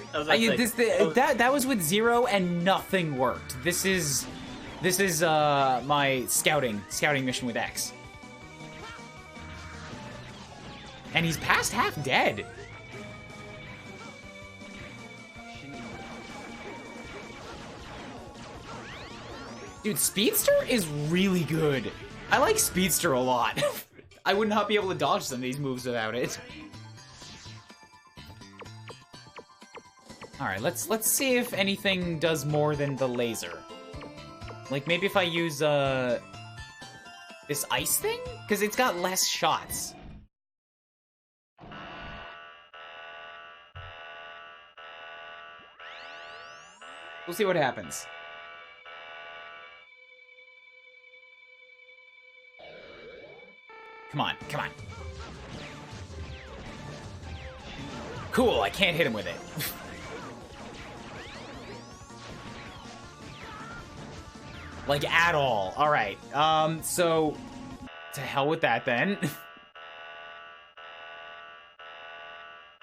that was with Zero and nothing worked. This is my scouting mission with X, and he's past half dead. Dude, Speedster is really good. I like Speedster a lot. I would not be able to dodge some of these moves without it. Alright, let's see if anything does more than the laser. Like, maybe if I use, this ice thing? Because it's got less shots. We'll see what happens. Come on, come on. Cool, I can't hit him with it. Like, at all. Alright, so... to hell with that, then.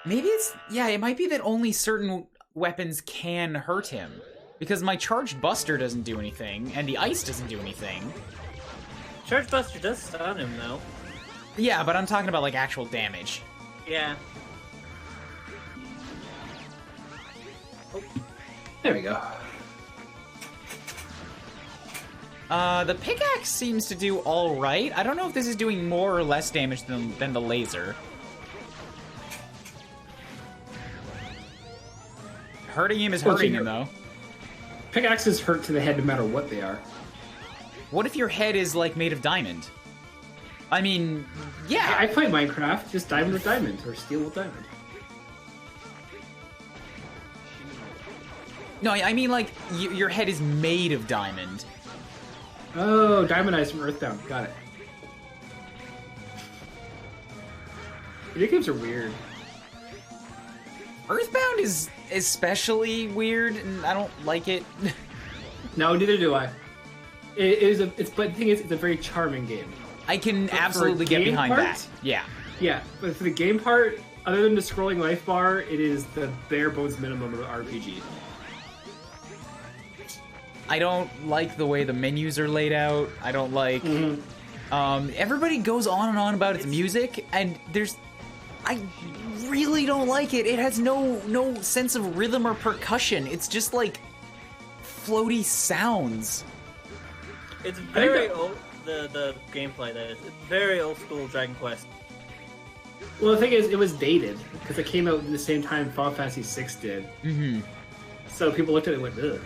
Maybe it's... yeah, it might be that only certain weapons can hurt him. Because my Charged Buster doesn't do anything, and the ice doesn't do anything. Charged Buster does stun him, though. Yeah, but I'm talking about, like, actual damage. Yeah. Oh. There we go. The pickaxe seems to do alright. I don't know if this is doing more or less damage than the laser. Hurting him is hurting him, though. Pickaxes hurt to the head no matter what they are. What if your head is, like, made of diamond? I mean, yeah. I play Minecraft, just diamond with diamond, or steel with diamond. No, I mean, like, your head is made of diamond. Oh, diamondized from Earthbound. Got it. Video games are weird. Earthbound is especially weird, and I don't like it. No, neither do I. But the thing is, it's a very charming game. I can absolutely get behind that. Yeah. Yeah, but for the game part, other than the scrolling life bar, it is the bare bones minimum of an RPG. I don't like the way the menus are laid out. I don't like... everybody goes on and on about its music, and I really don't like it. It has no sense of rhythm or percussion. It's just, like, floaty sounds. It's very old... The gameplay, that is. It's very old school Dragon Quest. Well, the thing is, it was dated, because it came out at the same time Final Fantasy VI did. Mm-hmm. So people looked at it and went, ugh.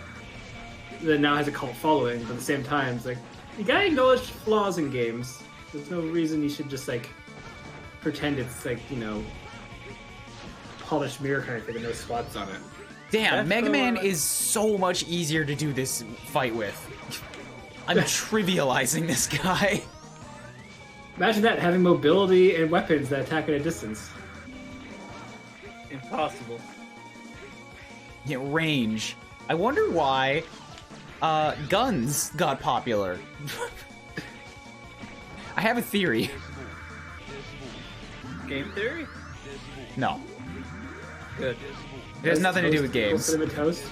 Then now has a cult following, but at the same time, it's like, you gotta acknowledge flaws in games. There's no reason you should just like pretend it's like, you know, polished mirror kind of thing with no spots on it. Damn, That's Megaman so, is so much easier to do this fight with. I'm trivializing this guy. Imagine that, having mobility and weapons that attack at a distance. Impossible. Yeah, range. I wonder why guns got popular. I have a theory. Game theory? No. Good. It has nothing to do with games. Cinnamon toast.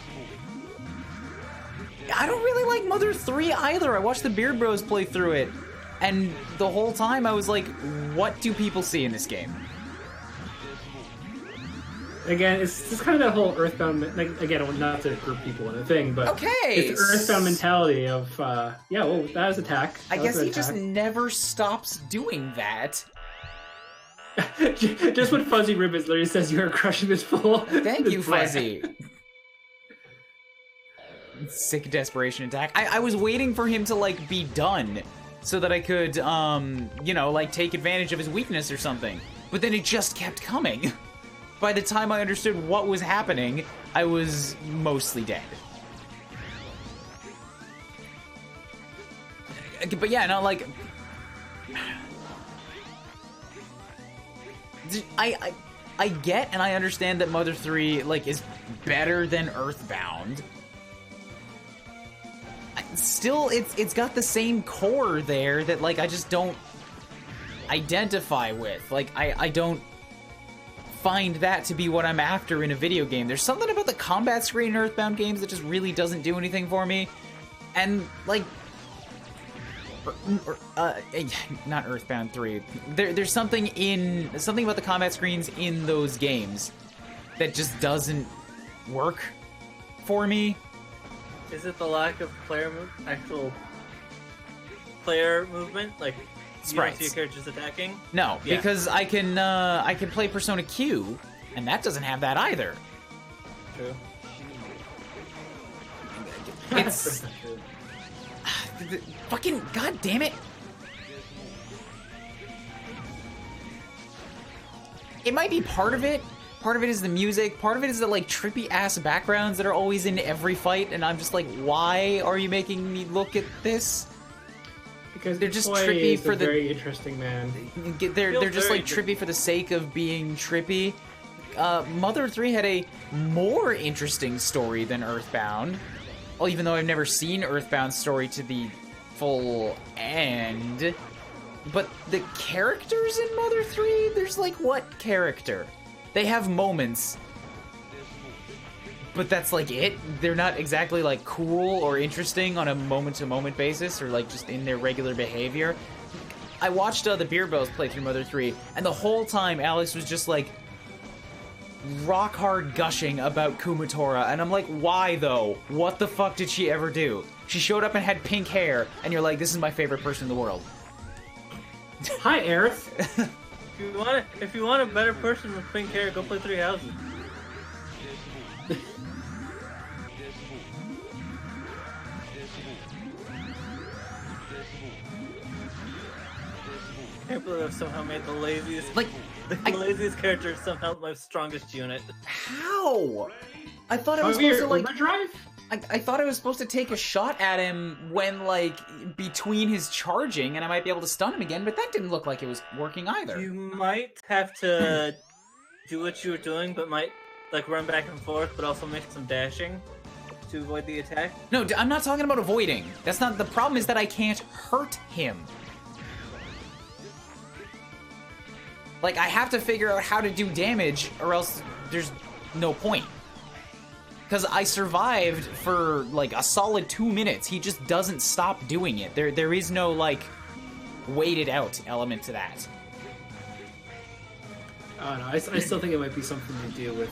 I don't really like Mother 3 either. I watched the Beard Bros play through it, and the whole time I was like, what do people see in this game? Again, it's just kind of that whole Earthbound, like, again, not to group people in a thing, but Okay. it's the Earthbound mentality of, yeah, well, that was attack. I That guess was an he just attack. never stops doing that. Just when Fuzzy Ribbons literally says you are crushing this fool. Thank this you, brat. Fuzzy. Sick desperation attack. I was waiting for him to, like, be done so that I could, you know, like, take advantage of his weakness or something. But then it just kept coming. By the time I understood what was happening, I was mostly dead. But yeah, no, like... I get and I understand that Mother 3, like, is better than Earthbound. Still, it's got the same core there that, like, I just don't identify with. Like, I don't find that to be what I'm after in a video game. There's something about the combat screen in Earthbound games that just really doesn't do anything for me. And, like... not Earthbound 3. There's something about the combat screens in those games that just doesn't work for me. Is it the lack of actual player movement? Like, you don't see Sprites. your characters attacking? No, Yeah. because I can play Persona Q, and that doesn't have that either. True. It's fucking god damn it! It might be part of it. Part of it is the music. Part of it is the, like, trippy ass backgrounds that are always in every fight, and I'm just like, why are you making me look at this? Because They're just Toy trippy is for a the- very interesting man. They're just, very like, trippy for the sake of being trippy. Mother 3 had a more interesting story than Earthbound. Well, even though I've never seen Earthbound's story to the full end. But the characters in Mother 3, there's, like, what character? They have moments, but that's, like, it. They're not exactly, like, cool or interesting on a moment-to-moment basis or, like, just in their regular behavior. I watched the Beard Bros play through Mother 3, and the whole time Alex was just, like, rock hard gushing about Kumatora, and I'm like, why though? What the fuck did she ever do? She showed up and had pink hair, and you're like, this is my favorite person in the world. Hi, Aerith. If you want a better person with pink hair, go play Three Houses. I can't believe I've somehow made the laziest, Like, the laziest character somehow my strongest unit. how? I thought I was Oh, supposed to, your like, overdrive? I thought I was supposed to take a shot at him when, like, between his charging, and I might be able to stun him again, but that didn't look like it was working either. You might have to do what you were doing, but might, like, run back and forth, but also make some dashing to avoid the attack. No, I'm not talking about avoiding. That's not, the problem is that I can't hurt him. Like, I have to figure out how to do damage, or else there's no point. Because I survived for, like, a solid 2 minutes. He just doesn't stop doing it. There is no, like, waited out element to that. Oh, no, I still think it might be something to do with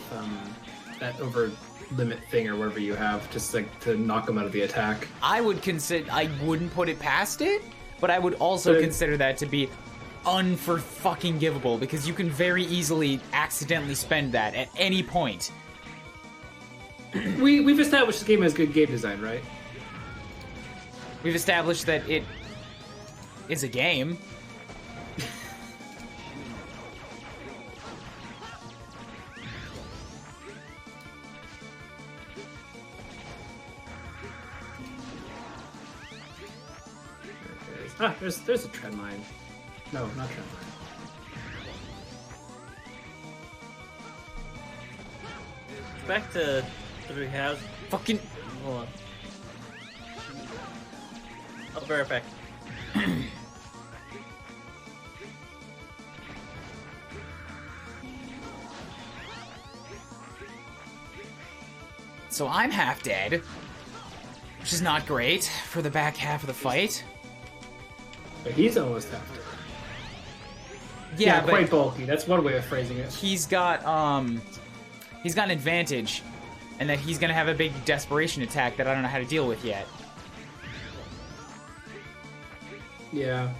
that over limit thing or whatever you have, just like to knock him out of the attack. I wouldn't put it past it, but I would also But- consider that to be unfor-fucking-givable, because you can very easily accidentally spend that at any point. We've established this game has good game design, right? We've established that it is a game. Ah, there's a trend line. No, not trend line. Back to 3 houses. Fucking. Hold on. I'll be right back. So I'm half dead, which is not great for the back half of the fight. But he's almost half dead. Yeah, Yeah, quite bulky. That's one way of phrasing it. He's got an advantage, and that he's gonna have a big desperation attack that I don't know how to deal with yet. Yeah.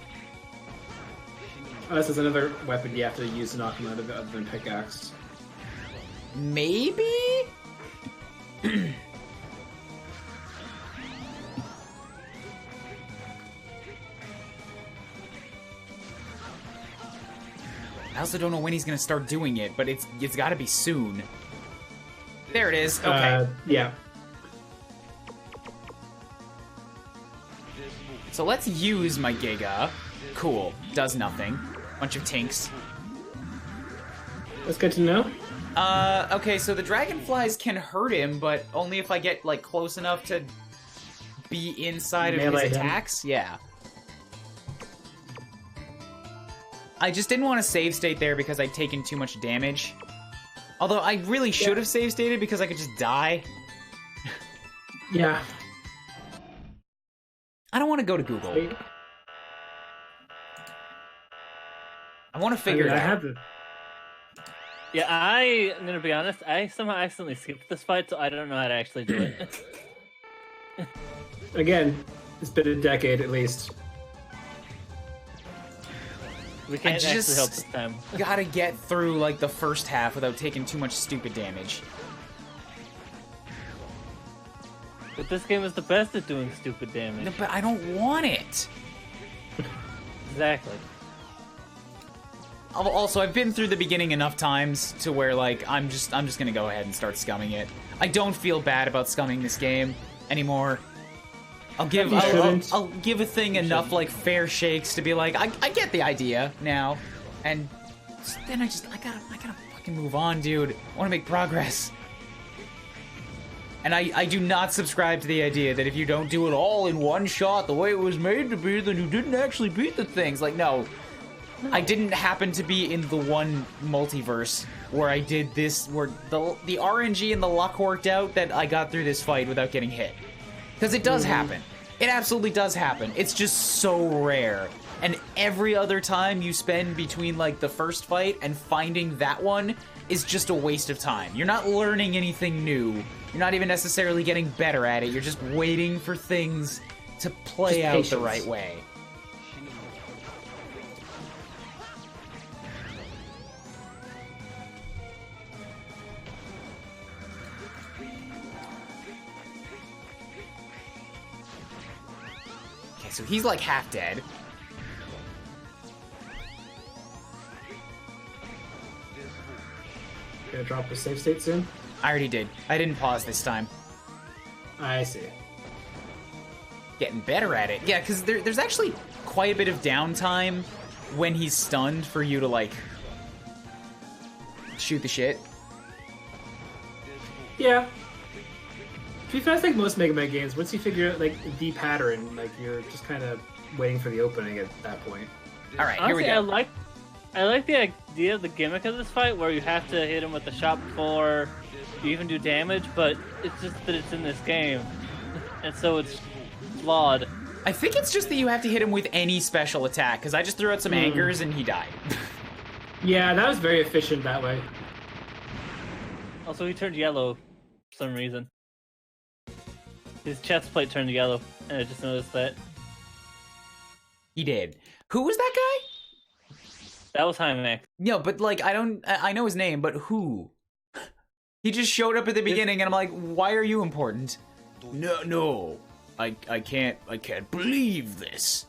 Unless there's another weapon you have to use to knock him out of it other than pickaxe. Maybe? I also don't know when he's gonna start doing it, but it's gotta be soon. There it is. Okay. Yeah. So let's use my Giga. Cool. Does nothing. Bunch of tinks. That's good to know. Okay, so the dragonflies can hurt him, but only if I get, like, close enough to be inside of Melee his him. attacks. Yeah. I just didn't want to save state there because I'd taken too much damage. Although I really should have save stated because I could just die. Yeah. I don't want to go to Google. I want to figure it I out. have it. Yeah, I'm gonna be honest. I somehow accidentally skipped this fight, so I don't know how to actually do it. Again, it's been a decade at least. We can't actually just help this time. Gotta get through, like, the first half without taking too much stupid damage. But this game is the best at doing stupid damage. No, but I don't want it. Exactly. Also, I've been through the beginning enough times to where, like, I'm just gonna go ahead and start scumming it. I don't feel bad about scumming this game anymore. I'll give a thing enough, like, fair shakes to be like, I get the idea now, and then I gotta fucking move on, dude. I want to make progress. And I do not subscribe to the idea that if you don't do it all in one shot the way it was made to be, then you didn't actually beat the things. Like, no. I didn't happen to be in the one multiverse where I did this, where the RNG and the luck worked out that I got through this fight without getting hit. Because it does happen. It absolutely does happen. It's just so rare. And every other time you spend between, like, the first fight and finding that one is just a waste of time. You're not learning anything new. You're not even necessarily getting better at it. You're just waiting for things to play out the right way. Okay, so he's like half dead. Gonna drop a save state soon? I already did. I didn't pause this time. I see. Getting better at it. Yeah, because there's actually quite a bit of downtime when he's stunned for you to, like, shoot the shit. Yeah. To be fair, I think most Mega Man games, once you figure out, like, the pattern, like, you're just kind of waiting for the opening at that point. Alright, Honestly, here we go. I like the idea of the gimmick of this fight where you have to hit him with the shot before you even do damage, but it's just that it's in this game. And so it's flawed. I think it's just that you have to hit him with any special attack, because I just threw out some anchors and he died. Yeah, that was very efficient that way. Also, he turned yellow for some reason. His chest plate turned yellow, and I just noticed that. He did. Who was that guy? That was Hymax. No, but, like, I know his name, but who? He just showed up at the beginning, and I'm like, why are you important? No, I can't believe this.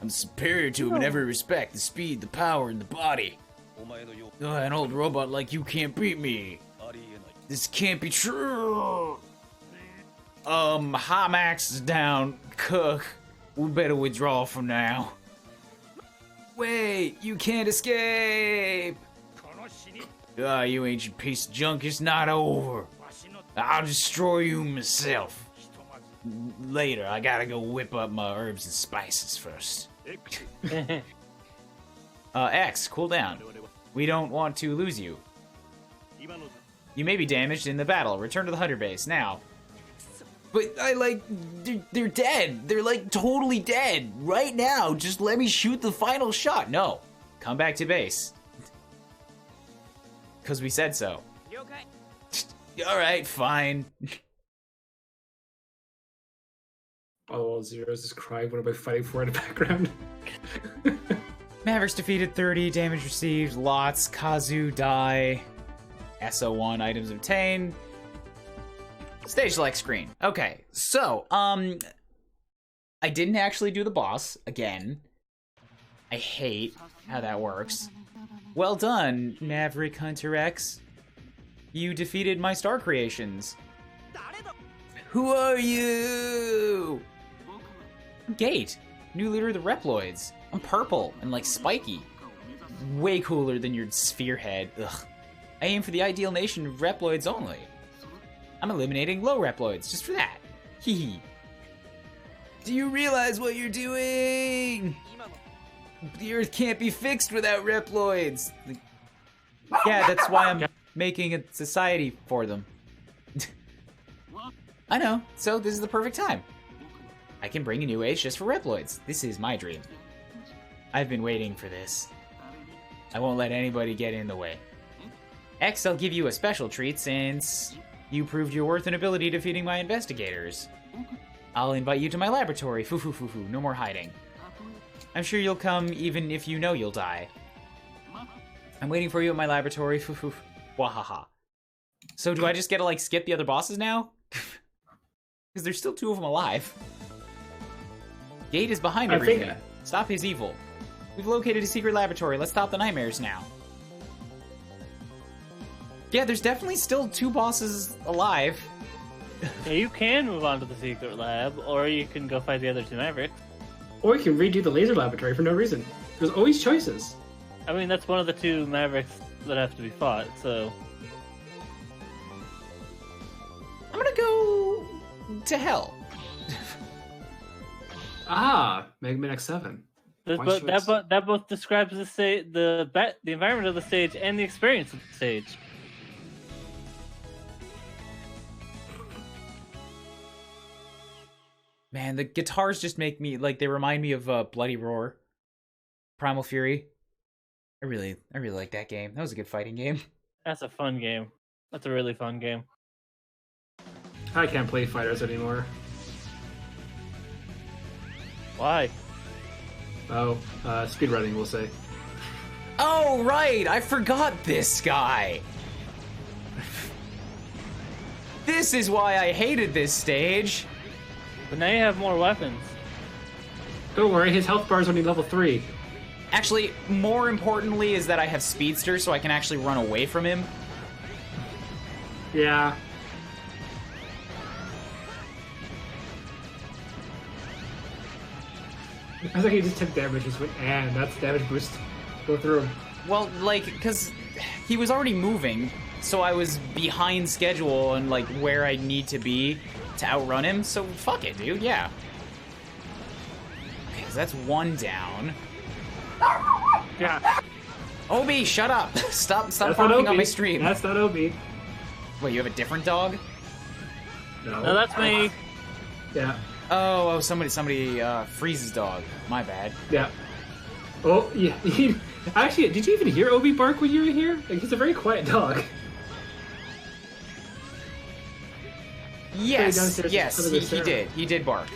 I'm superior to him in every respect, the speed, the power, and the body. An old robot like you can't beat me. This can't be true. Hot Max is down. Cook. We better withdraw for now. Wait, you can't escape! Ah, you ancient piece of junk, it's not over. I'll destroy you myself. Later, I gotta go whip up my herbs and spices first. X, cool down. We don't want to lose you. You may be damaged in the battle. Return to the hunter base, now. But they're dead. They're like totally dead. Right now, just let me shoot the final shot. No, come back to base. Because we said so. You okay? Alright, fine. All zeros is crying. What am I fighting for in the background? Mavericks defeated 30, damage received, lots, Kazu die, SO1 items obtained. Stage select screen. Okay, so, I didn't actually do the boss, again. I hate how that works. Well done, Maverick Hunter X. You defeated my star creations. Who are you? Gate, new leader of the Reploids. I'm purple and like spiky. Way cooler than your sphere head. Ugh. I aim for the ideal nation of Reploids only. I'm eliminating low Reploids just for that. Hee hee. Do you realize what you're doing? The Earth can't be fixed without Reploids. Yeah, that's why I'm making a society for them. I know, so this is the perfect time. I can bring a new age just for Reploids. This is my dream. I've been waiting for this. I won't let anybody get in the way. X, I'll give you a special treat since you proved your worth and ability defeating my investigators. I'll invite you to my laboratory. Foo foo foo foo, no more hiding. I'm sure you'll come even if you know you'll die. I'm waiting for you at my laboratory. Foo foo. Wahaha. So do I just get to like skip the other bosses now? Because there's still 2 of them alive. Gate is behind everything. Stop his evil. We've located a secret laboratory. Let's stop the nightmares now. Yeah, there's definitely still 2 bosses alive. Yeah, you can move on to the secret lab, or you can go fight the other 2 Mavericks. Or you can redo the laser laboratory for no reason. There's always choices. I mean, that's one of the 2 Mavericks that have to be fought, so... I'm gonna go to hell. Megaman X7. That both describes the environment of the stage and the experience of the stage. Man, the guitars just make me like they remind me of Bloody Roar, Primal Fury. I really like that game. That was a good fighting game. That's a fun game. That's a really fun game. I can't play fighters anymore. Why? Oh, speedrunning, we'll say. Oh, right! I forgot this guy! This is why I hated this stage! But now you have more weapons. Don't worry, his health bar is only level 3. Actually, more importantly is that I have Speedster, so I can actually run away from him. Yeah. I was like, he just took damage, just went, and that's damage boost. Go through him. Well, like, because he was already moving, so I was behind schedule and, like, where I need to be to outrun him, so fuck it, dude, yeah. Okay, so that's 1 down. Yeah. Obi, shut up! Stop barking on my stream. That's not Obi. Wait, you have a different dog? No. No, that's me. Yeah. Oh, somebody freezes dog. My bad. Yeah. Oh, yeah. Actually, did you even hear Obi bark when you were here? Like, he's a very quiet dog. Yes, he did. He did bark.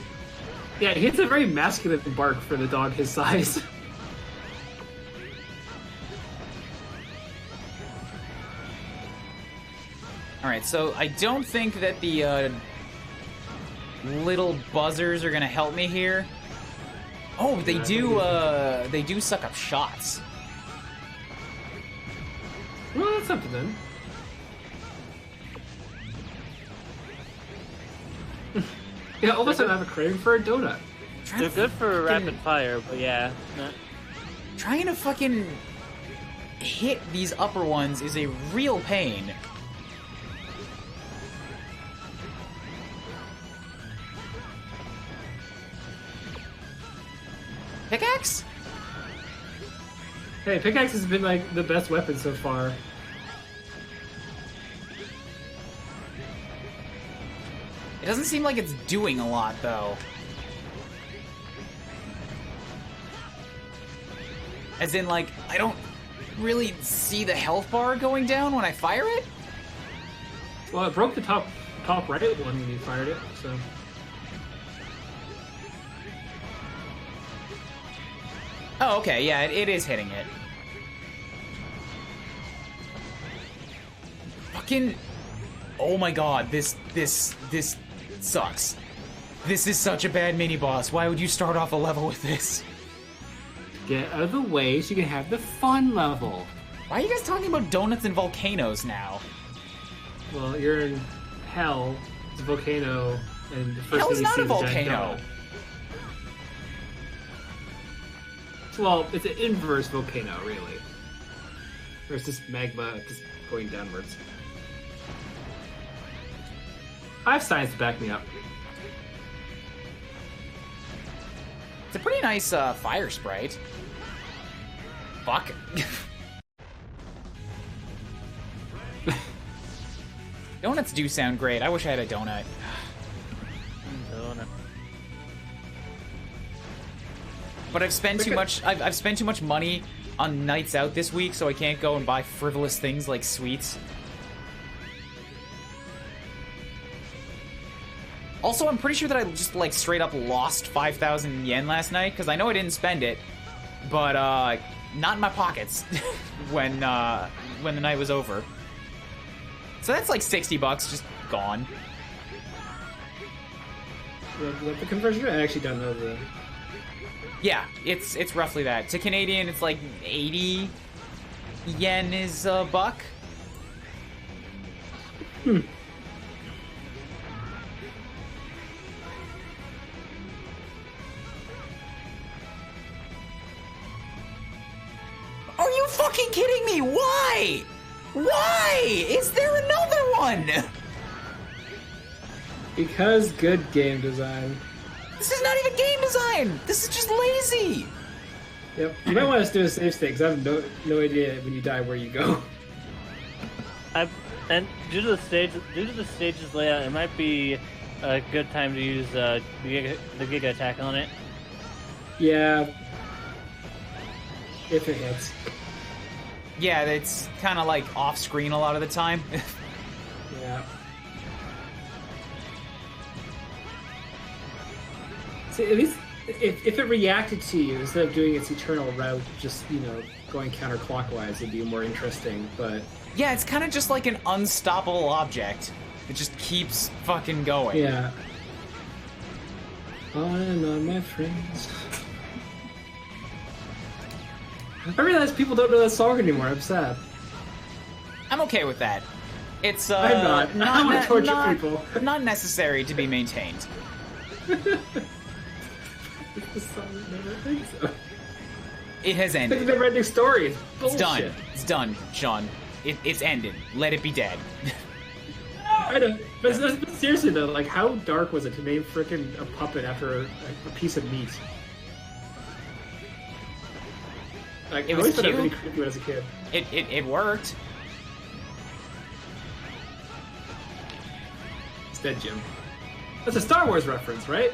Yeah, he has a very masculine bark for the dog his size. Alright, so I don't think that the little buzzers are gonna help me here. Oh, they do suck up shots. Well, that's something then. Yeah, all of a sudden I have a craving for a donut. They're good for rapid fire, but yeah. Trying to fucking hit these upper ones is a real pain. Pickaxe? Hey, pickaxe has been like the best weapon so far. It doesn't seem like it's doing a lot, though. As in, like, I don't really see the health bar going down when I fire it? Well, it broke the top right one when you fired it, so... Oh, okay, yeah, it is hitting it. Fucking... Oh my god, this sucks. This is such a bad mini-boss. Why would you start off a level with this? Get out of the way so you can have the fun level. Why are you guys talking about donuts and volcanoes now? Well, you're in hell, it's a volcano, and the first Hell's thing you not see a is a giant volcano. donut. Well, it's an inverse volcano, really. Or it's just magma just going downwards. I have science to back me up. It's a pretty nice fire sprite. Fuck. Donuts do sound great. I wish I had a donut. But I've spent too much. I've spent too much money on nights out this week, so I can't go and buy frivolous things like sweets. Also, I'm pretty sure that I just like straight up lost 5,000 yen last night because I know I didn't spend it, but not in my pockets when the night was over. So that's like $60 just gone. The conversion rate, I actually don't know the... Yeah, it's roughly that. To Canadian, it's like 80 yen is a buck. Are you fucking kidding me? Why? Why? Is there another one? Because good game design. This is not even game design. This is just lazy. Yep. You might want to do a save state because I have no idea when you die where you go. And due to the stage's layout, it might be a good time to use the Giga attack on it. Yeah. If it hits. Yeah, it's kind of like off screen a lot of the time. Yeah. See, at least if it reacted to you instead of doing its eternal route, just going counterclockwise, it'd be more interesting. But yeah, it's kind of just like an unstoppable object. It just keeps fucking going. yeah. On and on, my friends. I realize people don't know that song anymore. I'm sad. I'm okay with that. It's I'm not. I don't want to torture people. Not necessary to be maintained. The song never ends. It has It's a ended. never-ending story. It's It's bullshit. done. It's done, Sean. It's ended. Let it be dead. I know. But seriously though, like, how dark was it to name frickin' a puppet after a piece of meat? Like, It I was always thought that cute. really creepy when I was a kid. It worked. It's dead, Jim. That's a Star Wars reference, right?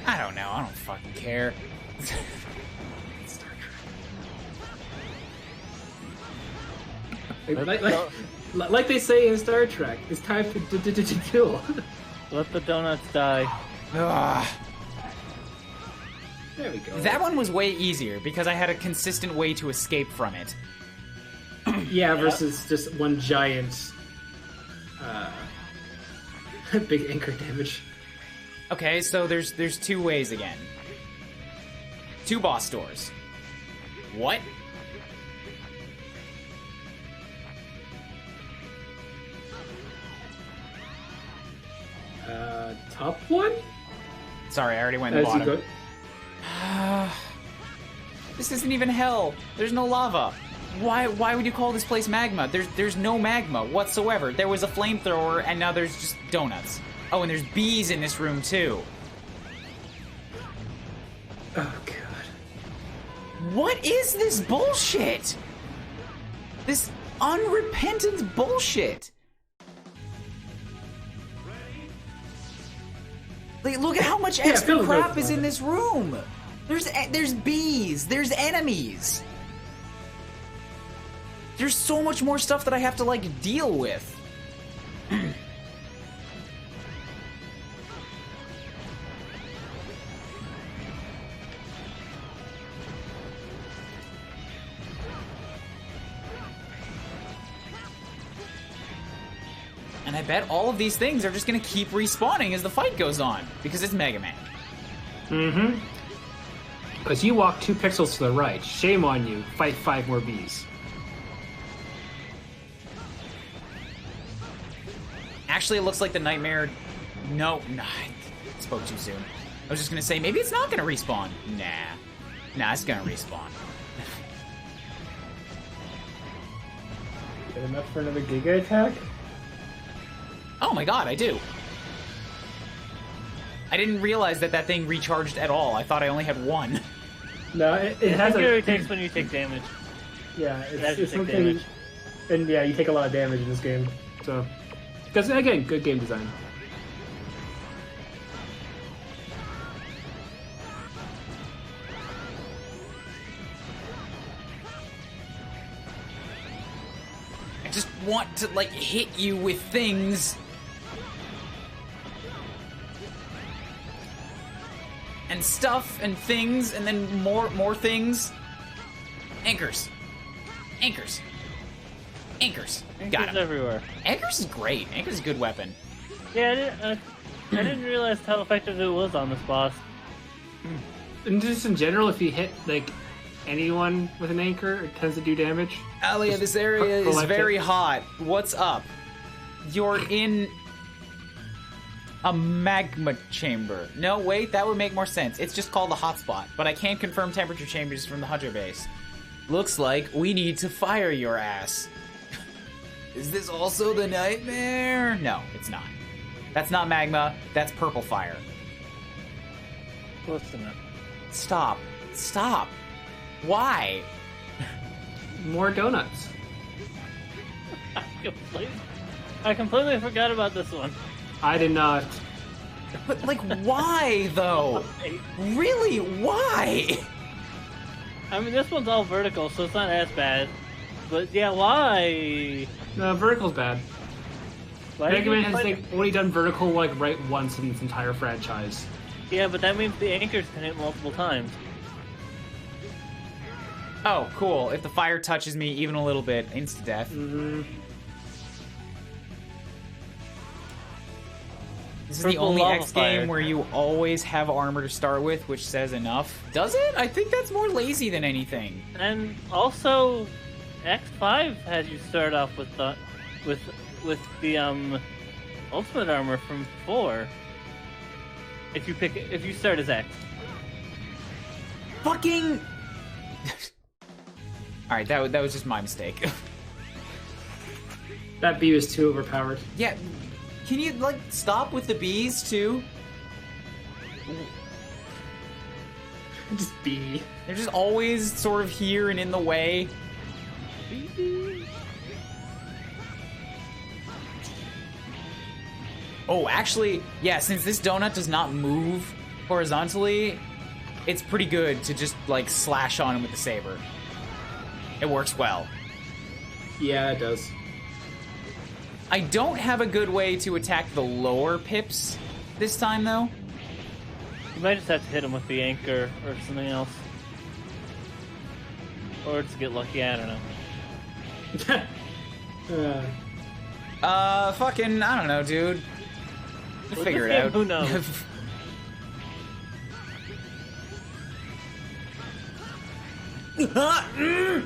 I don't know. I don't fucking care. Star Trek. Like they say in Star Trek, it's time to kill. Let the donuts die. Ugh. There we go. That one was way easier because I had a consistent way to escape from it. Yeah, versus just one giant, big anchor damage. Okay, so there's two ways again. Two boss doors. What? up one? Sorry, I already went in the As you bottom. go. This isn't even hell. There's no lava. Why would you call this place magma? There's no magma whatsoever. There was a flamethrower, and now there's just donuts. Oh, and there's bees in this room, too. Oh, God. What is this bullshit? This unrepentant bullshit. Like, look at how much extra crap is in this room. There's bees. There's enemies. There's so much more stuff that I have to, like, deal with. And I bet all of these things are just gonna keep respawning as the fight goes on, because it's Mega Man. Mm-hmm. Because you walk 2 pixels to the right. Shame on you. Fight 5 more bees. Actually, it looks like the nightmare... No, I spoke too soon. I was just gonna say, maybe it's not gonna respawn. Nah, it's gonna respawn. Get enough for another Giga attack? Oh my god, I do. I didn't realize that thing recharged at all. I thought I only had one. No, it has it only takes when you take damage. Yeah, It it's take something... damage. And yeah, you take a lot of damage in this game. So... Because, again, good game design. I just want to, like, hit you with things. And stuff and things, and then more things. Anchors. Anchors. Anchors. Got Anchors him. everywhere. Anchors is great. Anchors is a good weapon. Yeah, I didn't realize how effective it was on this boss. And just in general, if you hit, like, anyone with an anchor, it tends to do damage. Alia, this area is collect very it. hot. What's up? You're in a magma chamber. No, wait, that would make more sense. It's just called a hotspot, but I can't confirm temperature changes from the Hunter base. Looks like we need to fire your ass. Is this also the nightmare? No, it's not. That's not magma. That's purple fire. Close enough. Stop. Stop. Why? More donuts. I completely forgot about this one. I did not. But, like, why, though? Really, why? I mean, this one's all vertical, so it's not as bad. But yeah, why? No, vertical's bad. Why Mega did Man you has fight like, only done vertical like right once in its entire franchise. Yeah, but that means the anchors can hit multiple times. Oh, cool. If the fire touches me even a little bit, insta-death. Mm-hmm. This is the Purple only lava X game fire. where you always have armor to start with, which says enough. Does it? I think that's more lazy than anything. And also, X5 has you start off with the ultimate armor from 4. If you start as X. Fucking... Alright, that was just my mistake. That bee was too overpowered. Yeah, can you, like, stop with the bees, too? Just bee. They're just always sort of here and in the way. Oh, actually, yeah, since this donut does not move horizontally, it's pretty good to just, like, slash on him with the saber. It works well. Yeah, it does. I don't have a good way to attack the lower pips this time, though. You might just have to hit him with the anchor or something else. Or to get lucky, I don't know. Uh, I don't know, dude. We'll figure it this game, out. who knows?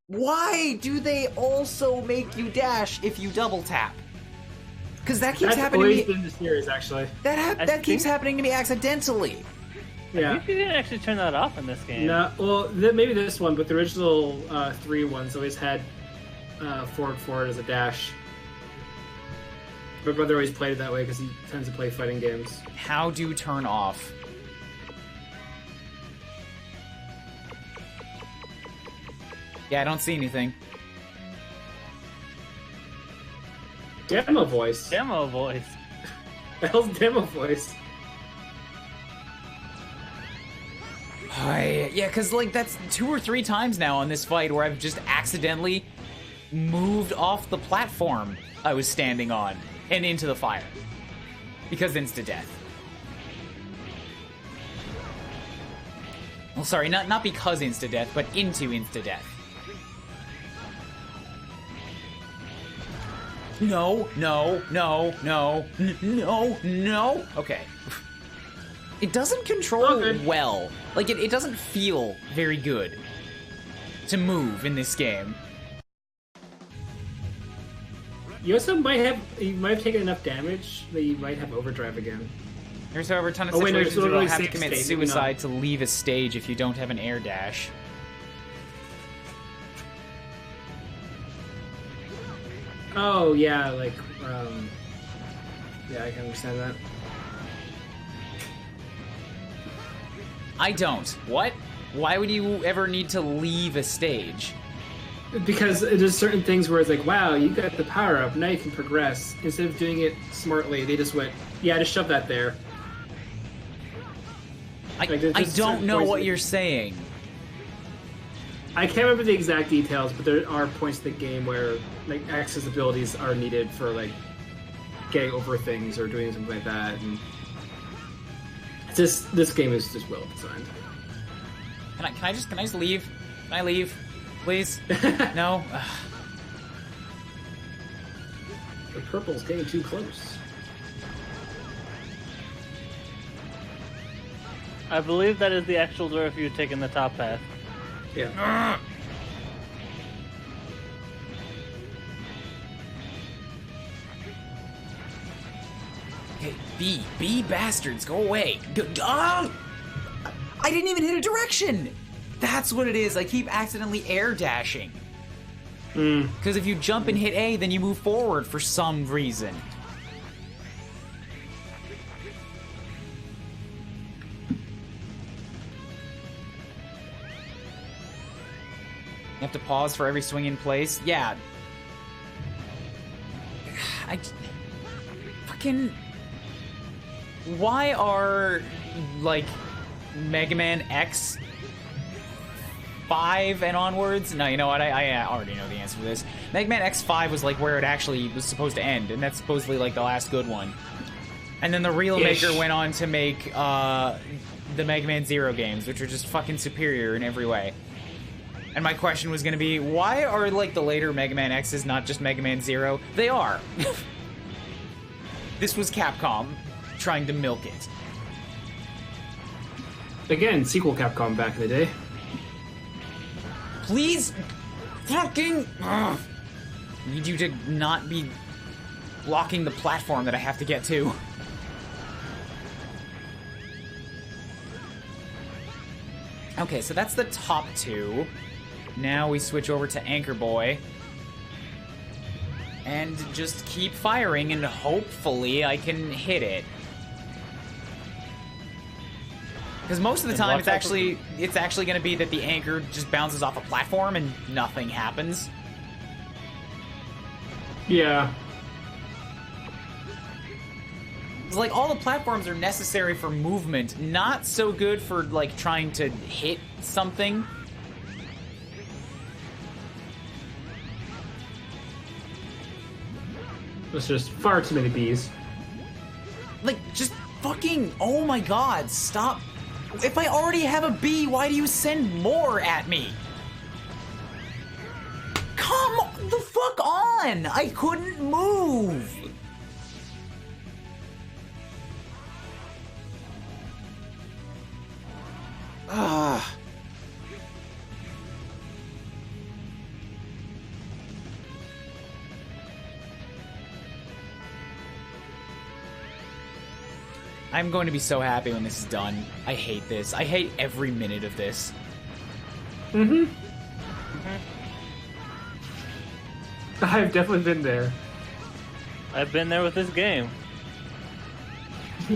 Why do they also make you dash if you double tap? Because that keeps That's happening always to me. been the series, actually. That keeps happening to me accidentally. Yeah. You didn't actually turn that off in this game. No, well, maybe this one, but the original 3 ones always had forward as a dash. My brother always played it that way because he tends to play fighting games. How do turn off? Yeah, I don't see anything. Demo voice. Demo voice. The hell's demo voice? Yeah, because, like, that's 2 or 3 times now on this fight where I've just accidentally moved off the platform I was standing on and into the fire. Because insta-death. Well, sorry, not because insta-death, but into insta-death. No. Okay. It doesn't control well. Like, it doesn't feel very good to move in this game. You also might have taken enough damage that you might have overdrive again. There's, however, a ton of Oh, wait, no, situations it's where you'll literally have to safe commit state, maybe suicide not. to leave a stage if you don't have an air dash. Oh, yeah, like, yeah, I can understand that. I don't. What? Why would you ever need to leave a stage? Because there's certain things where it's like, wow, you got the power up, now you can progress. Instead of doing it smartly, they just went, yeah, just shove that there. Like, there's I just don't certain know points what that- you're saying. I can't remember the exact details, but there are points in the game where like X's abilities are needed for like getting over things or doing something like that. And this game is just well designed. Can I just leave? Can I leave? Please? No? Ugh. The purple's getting too close. I believe that is the actual door if you had taken the top path. Yeah. Okay, B bastards, go away. I didn't even hit a direction. That's what it is. I keep accidentally air dashing. Because if you jump and hit A, then you move forward for some reason. You have to pause for every swing in place. Yeah. Fucking... Why are, like, Mega Man X 5 and onwards? No, you know what? I already know the answer to this. Mega Man X5 was, like, where it actually was supposed to end, and that's supposedly, like, the last good one. And then the real maker went on to make, the Mega Man Zero games, which are just fucking superior in every way. And my question was gonna be, why are, like, the later Mega Man X's not just Mega Man Zero? They are. This was Capcom trying to milk it. Again, sequel Capcom back in the day. Please, fucking... Ugh. I need you to not be blocking the platform that I have to get to. Okay, so that's the top 2. Now we switch over to Anchor Boy. And just keep firing, and hopefully I can hit it. Because most of the time it's actually going to be that the anchor just bounces off a platform and nothing happens. Yeah. It's like all the platforms are necessary for movement, not so good for like trying to hit something. There's just far too many bees. Like, just fucking, oh my god, stop. If I already have a B, why do you send more at me? Come the fuck on! I couldn't move! Ugh. I'm going to be so happy when this is done. I hate this. I hate every minute of this. Mm-hmm. I've definitely been there. I've been there with this game.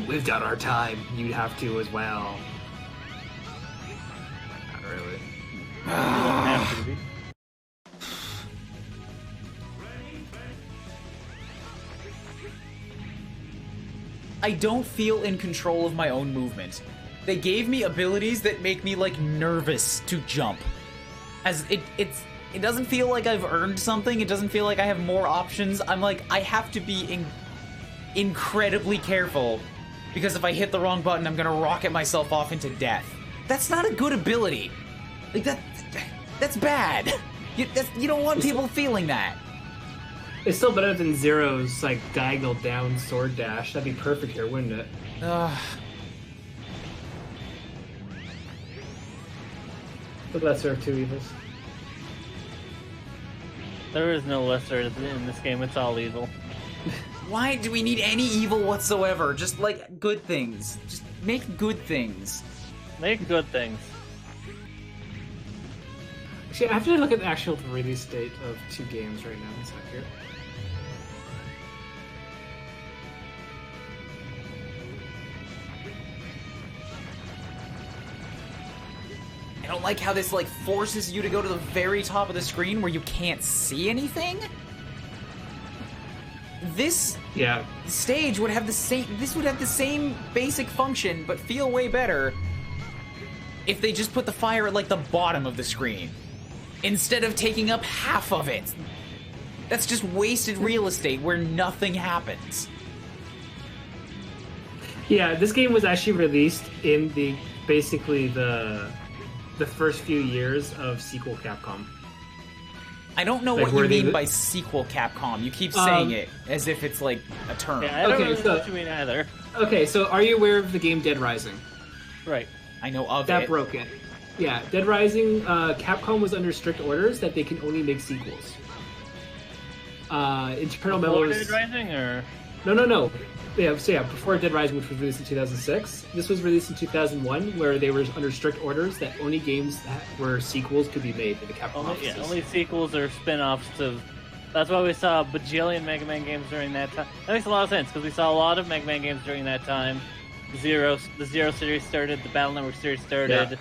We've done our time. You'd have to as well. Not really. You don't have to be. I don't feel in control of my own movement. They gave me abilities that make me, like, nervous to jump. As it doesn't feel like I've earned something. It doesn't feel like I have more options. I'm like, I have to be incredibly careful, because if I hit the wrong button, I'm gonna rocket myself off into death. That's not a good ability. Like, that's bad. You don't want people feeling that. It's still better than Zero's, like, diagonal down sword dash. That'd be perfect here, wouldn't it? The lesser of two evils. There is no lesser in this game. It's all evil. Why do we need any evil whatsoever? Just, like, good things. Just make good things. Make good things. Actually, I have to look at the actual release date of two games right now. It's not here. I don't like how this, like, forces you to go to the very top of the screen where you can't see anything. This stage would have the same. This would have the same basic function, but feel way better if they just put the fire at, like, the bottom of the screen instead of taking up half of it. That's just wasted real estate where nothing happens. Yeah, this game was actually released in basically the first few years of sequel Capcom. I don't know Like, what you were they mean the- by sequel Capcom. You keep saying it as if it's like a term. Yeah, I don't Okay, really so- know what you mean either. Okay, so are you aware of the game Dead Rising? Right. I know of That it. broke it. Yeah, Dead Rising, Capcom was under strict orders that they can only make sequels. Internal Before memos... Dead Rising, or No. Yeah, so yeah, before Dead Rising, which was released in 2006, this was released in 2001, where they were under strict orders that only games that were sequels could be made in the Capcom offices. only sequels or spin-offs to. That's why we saw a bajillion Mega Man games during that time. That makes a lot of sense because we saw a lot of Mega Man games during that time. The Zero series started, the Battle Network series started. Yeah.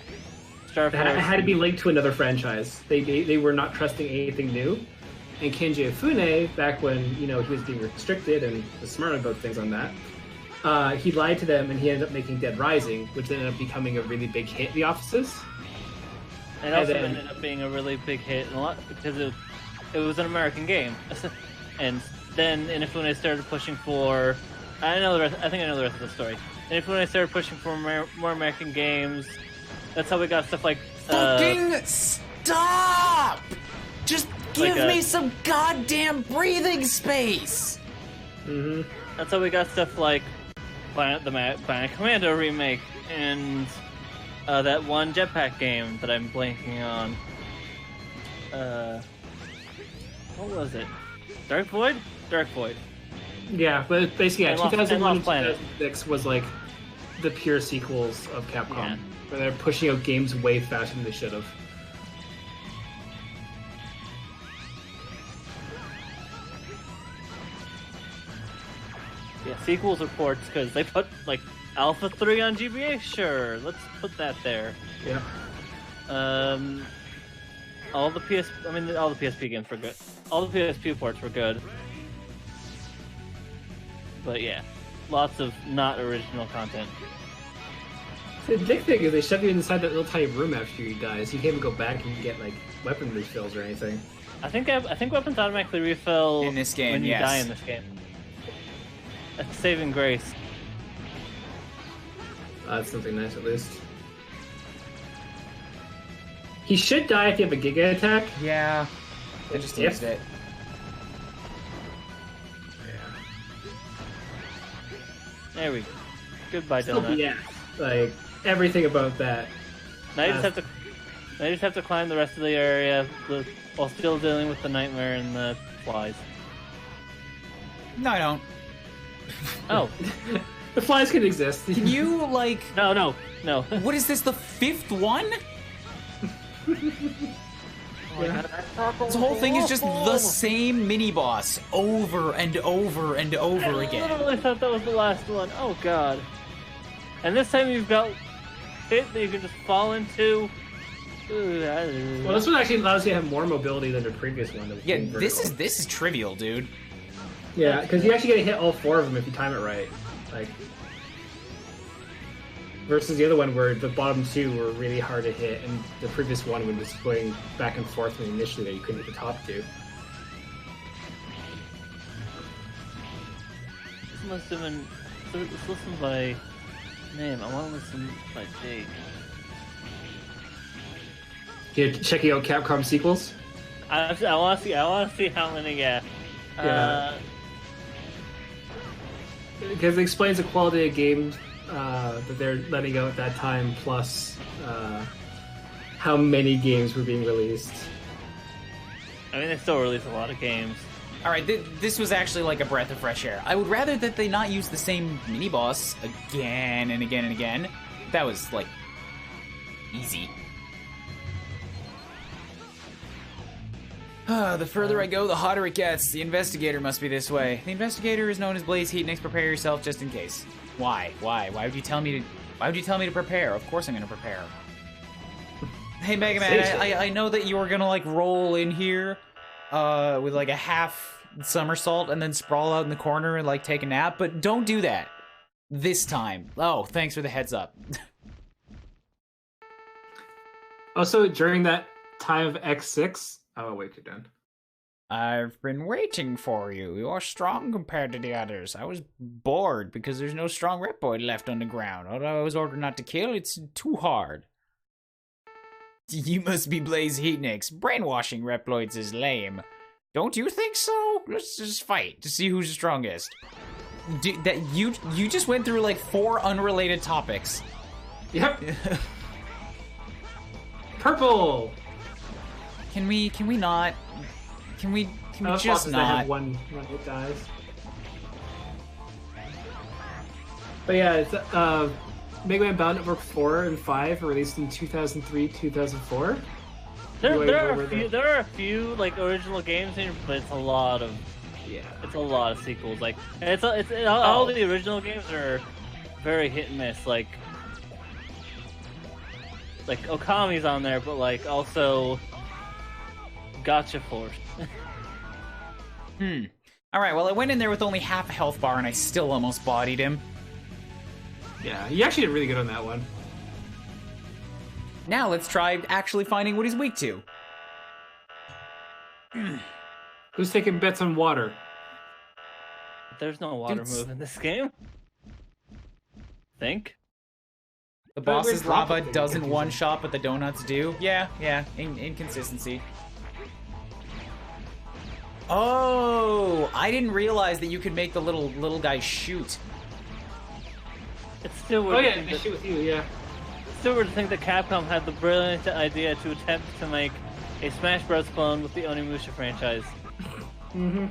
Star It Force. had to be linked to another franchise. They were not trusting anything new. And Kenji Ifune, back when he was being restricted and was smart about things on that, he lied to them and he ended up making Dead Rising, which then ended up becoming a really big hit in the offices. It also then- ended up being a really big hit a lot because it was an American game. And then Inafune started pushing for. I think I know the rest of the story. Inafune started pushing for more American games. That's how we got stuff like. Fucking stop! Just give Like, me some goddamn breathing space! Mm-hmm. That's how we got stuff like Bionic Commando remake and that one jetpack game that I'm blanking on. What was it? Dark Void? Dark Void. Yeah, but basically, yeah, And Lost 2001 and Planet. 2006 was like the pure sequels of Capcom, Yeah. where they're pushing out games way faster than they should have. Yeah, sequels or ports because they put like Alpha 3 on GBA. Sure, let's put that there. Yeah. All the PSP games were good. All the PSP ports were good. But yeah, lots of not original content. The big thing is they shove you inside that little tiny room after you die, so you can't even go back and get like weapon refills or anything. I think weapons automatically refill In this game, when you yes. die in this game. That's saving grace. That's something nice at least. He should die if you have a Giga attack. Yeah. I just Yep. used it. There we go. Goodbye, Still Donut. BS. Like everything about that. Now you just have to climb the rest of the area while still dealing with the nightmare and the flies. No, I don't. Oh, The flies can exist. Can you, like... No. What is this, the 5th one? Yeah. This whole thing is just the same mini-boss over and over and over I again. literally thought that was the last one. Oh god. And this time you've got pit that you can just fall into. Well, this one actually allows you to have more mobility than the previous one. That was Yeah, being this vertical. is trivial, dude. Yeah, because you actually get to hit all 4 of them if you time it right. Like, versus the other one where the bottom 2 were really hard to hit, and the previous one when was going back and forth when initially that you couldn't hit the top 2. This must have been. Let's listen by name. I want to listen by date. You're checking out Capcom sequels? I want to see how many. Yeah. Yeah. Because it explains the quality of games that they're letting out at that time, plus how many games were being released. I mean, they still release a lot of games. Alright, this was actually like a breath of fresh air. I would rather that they not use the same mini-boss again and again and again. That was, like, easy. The further I go, the hotter it gets. The investigator must be this way. The investigator is known as Blaze Heatnix. Prepare yourself just in case. Why? Why would you tell me to? Why would you tell me to prepare? Of course I'm gonna prepare. Hey Megaman, I know that you were gonna like roll in here, with like a half somersault and then sprawl out in the corner and like take a nap, but don't do that this time. Oh, thanks for the heads up. Also, during that time of X6, oh wait, you're done. I've been waiting for you. You're strong compared to the others. I was bored because there's no strong Reploid left on the ground. Although I was ordered not to kill, it's too hard. You must be Blaze Heatnix. Brainwashing Reploids is lame. Don't you think so? Let's just fight to see who's the strongest. You just went through like 4 unrelated topics. Yep. Purple. Can we not? Can we just That not? have one hit dies. But yeah, it's Mega Man Battle Network 4 and 5 were released in 2003, 2004. There are a few like original games in here, but it's a lot of sequels. Like all the original games are very hit and miss. Like Okami's on there, but like also Gotcha Force. Alright, well I went in there with only half a health bar and I still almost bodied him. Yeah, you actually did really good on that one. Now let's try actually finding what he's weak to. Who's taking bets on water? There's no water move in this game. Think. The boss's lava Probably doesn't one-shot, but the donuts do. Yeah, inconsistency. Oh, I didn't realize that you could make the little guy shoot. It's still weird. Oh yeah, they shoot with you, yeah. It's still weird to think that Capcom had the brilliant idea to attempt to make a Smash Bros. Clone with the Onimusha franchise. Mm-hmm.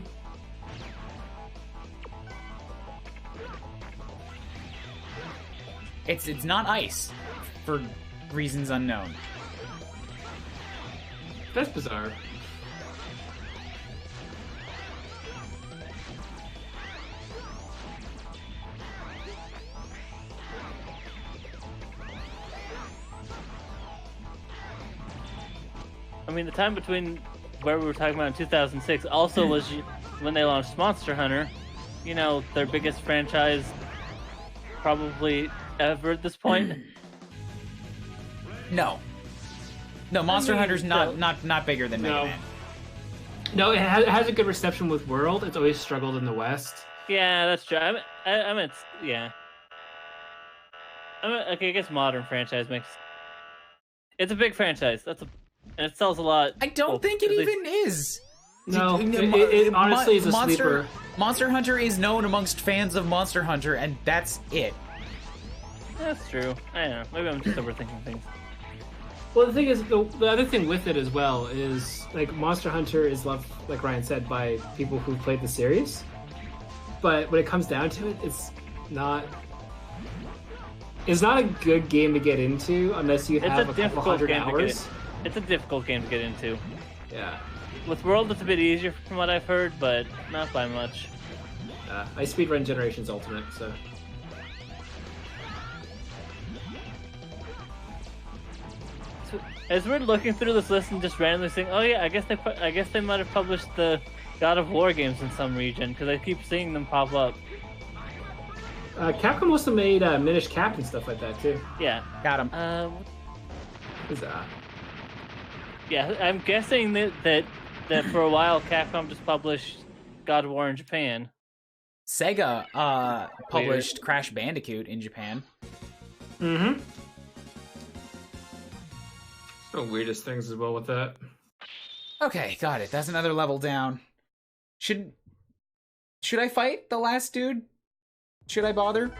It's not ice, for reasons unknown. That's bizarre. I mean, the time between where we were talking about in 2006 also was when they launched Monster Hunter. You know, their biggest franchise probably ever at this point. No, Monster Hunter's not bigger than Mega No. Man. No, it has a good reception with World. It's always struggled in the West. Yeah, that's true. I mean, yeah. Okay, I guess modern franchise makes. It's a big franchise. And it sells a lot. I don't think it even is. No, it honestly is a sleeper. Monster Hunter is known amongst fans of Monster Hunter, and that's it. That's true. I don't know. Maybe I'm just overthinking things. Well, the thing is, the other thing with it as well is, like, Monster Hunter is loved, like Ryan said, by people who've played the series. But when it comes down to it, it's not It's not a good game to get into unless you It's have a a couple difficult hundred game to get hours. It's a difficult game to get into. Yeah. With World, it's a bit easier from what I've heard, but not by much. I speedrun Generations Ultimate, so. As we're looking through this list and just randomly saying, "Oh yeah, I guess they might have published the God of War games in some region," because I keep seeing them pop up. Capcom also made Minish Cap and stuff like that too. Yeah. Got him. Who's that? Yeah, I'm guessing that for a while Capcom just published God of War in Japan. Sega published Crash Bandicoot in Japan. Mm-hmm. The weirdest things as well with that. Okay, got it. That's another level down. Should I fight the last dude? Should I bother?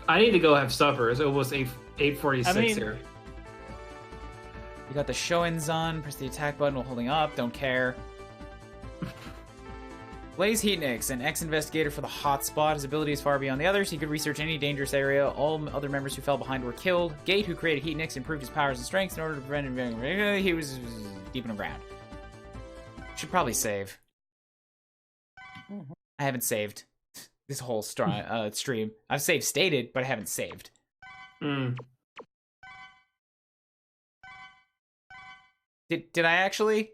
I need to go have supper. It's almost 8:46 here. You got the Shoenzan. Press the attack button while holding up. Don't care. Blaze Heatnix, an ex-investigator for the hotspot. His ability is far beyond the others. He could research any dangerous area. All other members who fell behind were killed. Gate, who created Heatnix, improved his powers and strengths in order to prevent him. He was deep in the ground. Should probably save. I haven't saved this whole stream. I've saved stated, but I haven't saved. Did I actually?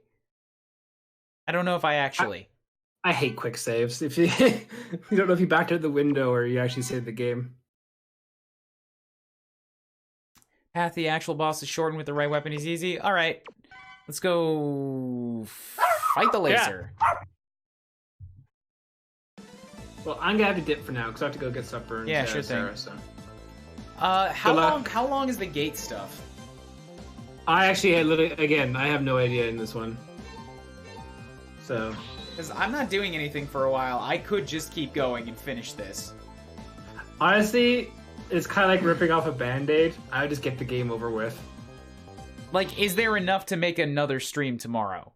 I don't know if I actually. I hate quick saves. If you you don't know if you backed out the window or you actually saved the game. Path the actual boss is shortened with the right weapon is easy. All right, let's go fight the laser. Yeah. Well, I'm gonna have to dip for now because I have to go get supper. And yeah, sure Sarah, thing. so. How long is the gate stuff? I actually had again. I have no idea in this one. So. Because I'm not doing anything for a while. I could just keep going and finish this. Honestly, it's kind of like ripping off a Band-Aid. I would just get the game over with. Like, is there enough to make another stream tomorrow?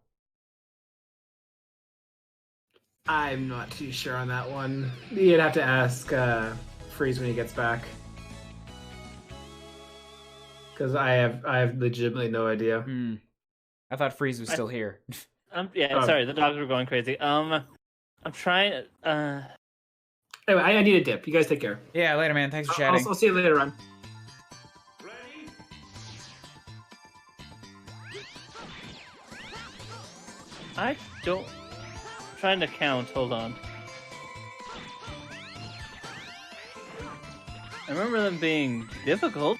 I'm not too sure on that one. You'd have to ask Freeze when he gets back. Because I have legitimately no idea. I thought Freeze was still here. Sorry, the dogs were going crazy. I'm trying. Anyway, I need a dip. You guys take care. Yeah, later, man. Thanks for chatting. I'll see you later on. I don't. I'm trying to count. Hold on. I remember them being difficult,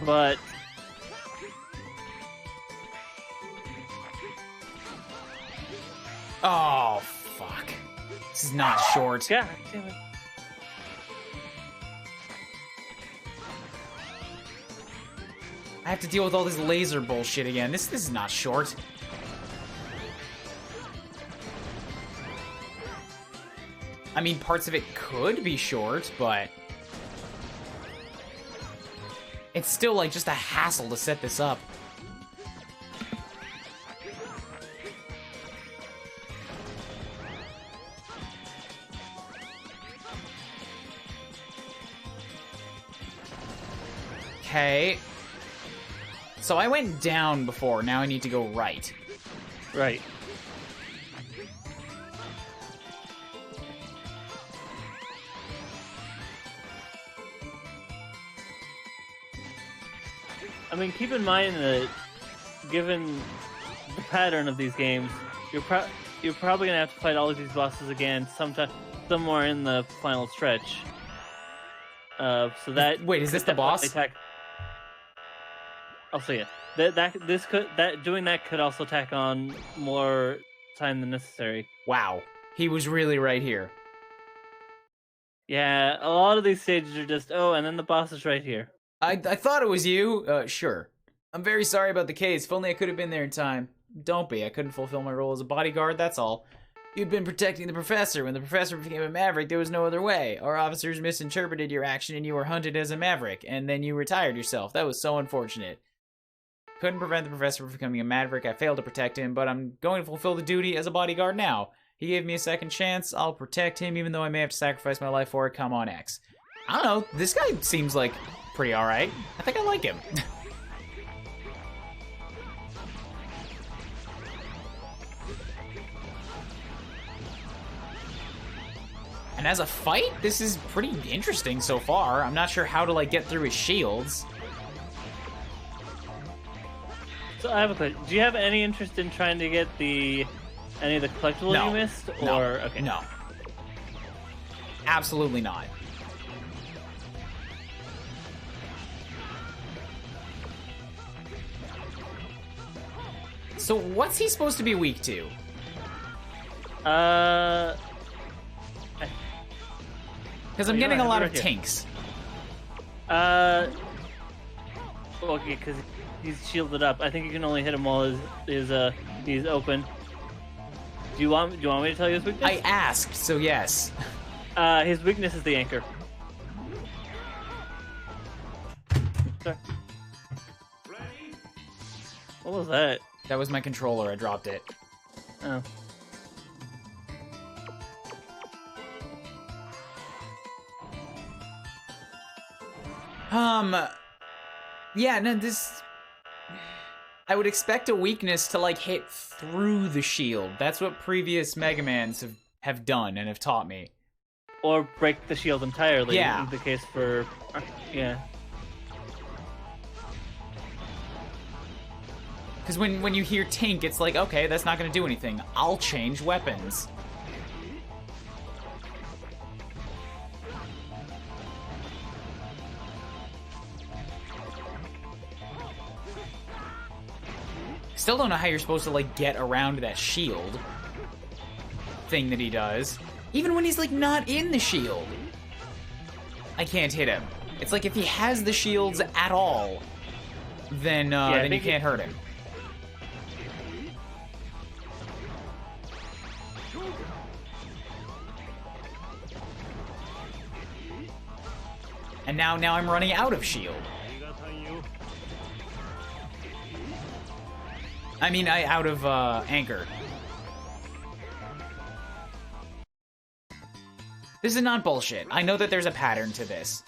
but. Oh, fuck. This is not short. God damn it. I have to deal with all this laser bullshit again. This is not short. I mean, parts of it could be short, but... it's still, like, just a hassle to set this up. Okay. So I went down before, now I need to go right. Right. I mean, keep in mind that, given the pattern of these games, you're probably gonna have to fight all of these bosses again somewhere in the final stretch. So that wait, is this the boss? I'll see it. Doing that could also tack on more time than necessary. Wow, he was really right here. Yeah, a lot of these stages are just and then the boss is right here. I thought it was you. Sure. I'm very sorry about the case. If only I could have been there in time. Don't be. I couldn't fulfill my role as a bodyguard. That's all. You'd been protecting the professor. When the professor became a maverick, there was no other way. Our officers misinterpreted your action and you were hunted as a maverick. And then you retired yourself. That was so unfortunate. Couldn't prevent the professor from becoming a maverick. I failed to protect him, but I'm going to fulfill the duty as a bodyguard now. He gave me a second chance. I'll protect him, even though I may have to sacrifice my life for it. Come on, X. I don't know. This guy seems like pretty alright. I think I like him. And as a fight, this is pretty interesting so far. I'm not sure how to, like, get through his shields. So I have a question. Do you have any interest in trying to get any of the collectibles No. you missed? Or No. okay. No. Absolutely not. So what's he supposed to be weak to? Because I'm getting a lot of tinks. Okay, because he's shielded up. I think you can only hit him while he's open. Do you want me to tell you his weakness? I asked, so yes. His weakness is the anchor. Sorry. What was that? That was my controller, I dropped it. Oh. Yeah, no, this... I would expect a weakness to, like, hit through the shield. That's what previous Megamans have done and have taught me. Or break the shield entirely. Yeah. In the case for... Yeah. Because when you hear Tink, it's like, okay, that's not going to do anything. I'll change weapons. Still don't know how you're supposed to, like, get around that shield thing that he does. Even when he's, like, not in the shield. I can't hit him. It's like if he has the shields at all, then you can't hurt him. And now I'm running out of shield. I mean, out of anchor. This is not bullshit. I know that there's a pattern to this.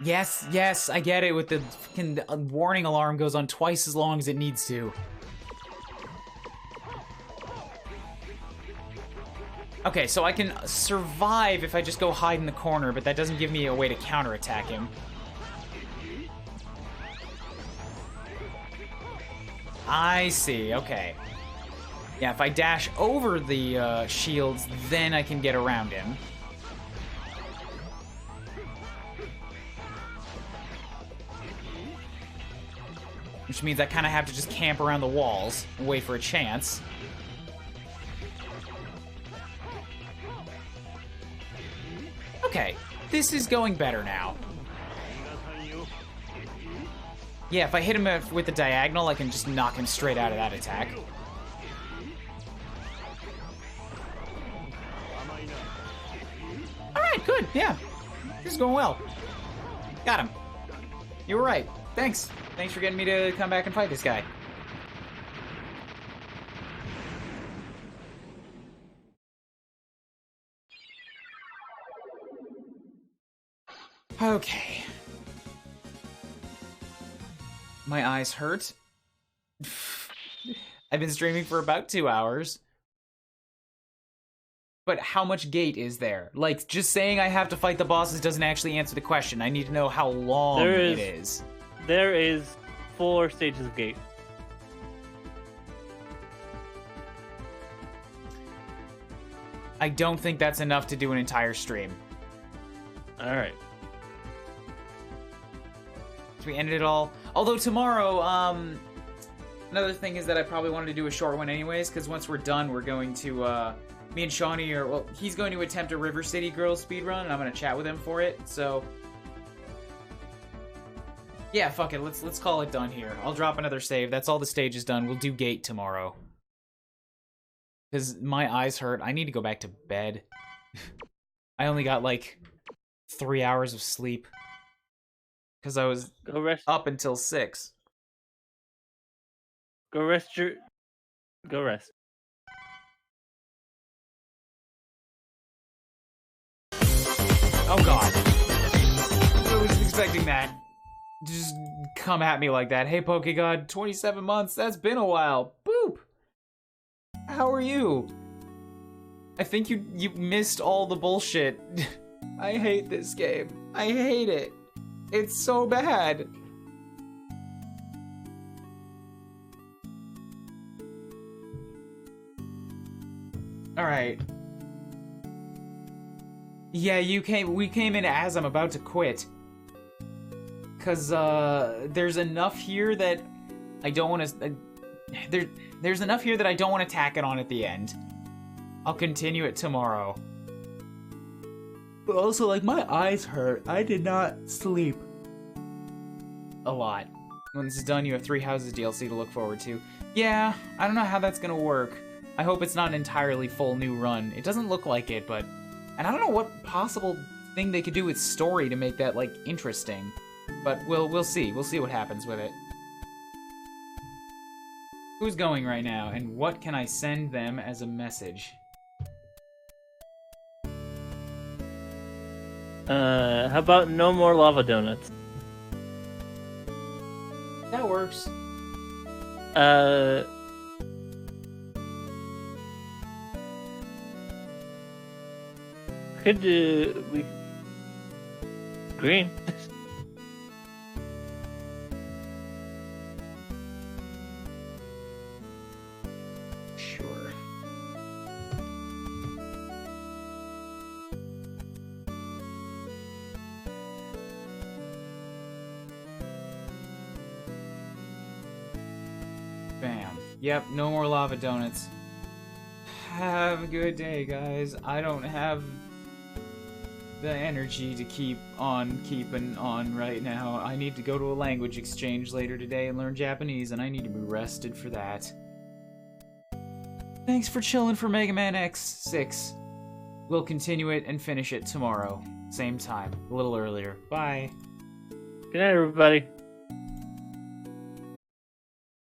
Yes, I get it with the fucking warning alarm goes on twice as long as it needs to. Okay, so I can survive if I just go hide in the corner, but that doesn't give me a way to counterattack him. I see, okay. Yeah, if I dash over the shields, then I can get around him. Which means I kind of have to just camp around the walls and wait for a chance. Okay, this is going better now. Yeah, if I hit him with the diagonal, I can just knock him straight out of that attack. Alright, good, yeah. This is going well. Got him. You were right. Thanks. Thanks for getting me to come back and fight this guy. Okay. My eyes hurt. I've been streaming for about 2 hours. But how much gate is there? Like, just saying I have to fight the bosses doesn't actually answer the question. I need to know how long it is. There is 4 stages of gate. I don't think that's enough to do an entire stream. Alright. So we ended it all. Although tomorrow, another thing is that I probably wanted to do a short one anyways, because once we're done, we're going to, me and Shawnee are, well, he's going to attempt a River City Girls speedrun, and I'm going to chat with him for it, so... Yeah, fuck it, let's call it done here. I'll drop another save. That's all the stages done. We'll do Gate tomorrow. Because my eyes hurt. I need to go back to bed. I only got, like, 3 hours of sleep. because I was Go rest. up until 6. Go rest your. Go rest. Oh god. I wasn't expecting that. Just come at me like that. Hey, Pokegod, 27 months, that's been a while. Boop! How are you? I think you missed all the bullshit. I hate this game. I hate it. It's so bad. Alright. Yeah, we came in as I'm about to quit. Cause, there's enough here that I don't want to... There's enough here that I don't want to tack it on at the end. I'll continue it tomorrow. But also, like, my eyes hurt. I did not sleep a lot. When this is done, you have 3 Houses DLC to look forward to. Yeah, I don't know how that's gonna work. I hope it's not an entirely full new run. It doesn't look like it, but... And I don't know what possible thing they could do with story to make that, like, interesting. But we'll see. We'll see what happens with it. Who's going right now, and what can I send them as a message? How about no more lava donuts? That works. Could we green? Sure. Bam. Yep, no more lava donuts. Have a good day, guys. I don't have the energy to keep on keeping on right now. I need to go to a language exchange later today and learn Japanese, and I need to be rested for that. Thanks for chilling for Mega Man X6. We'll continue it and finish it tomorrow. Same time. A little earlier. Bye. Good night, everybody.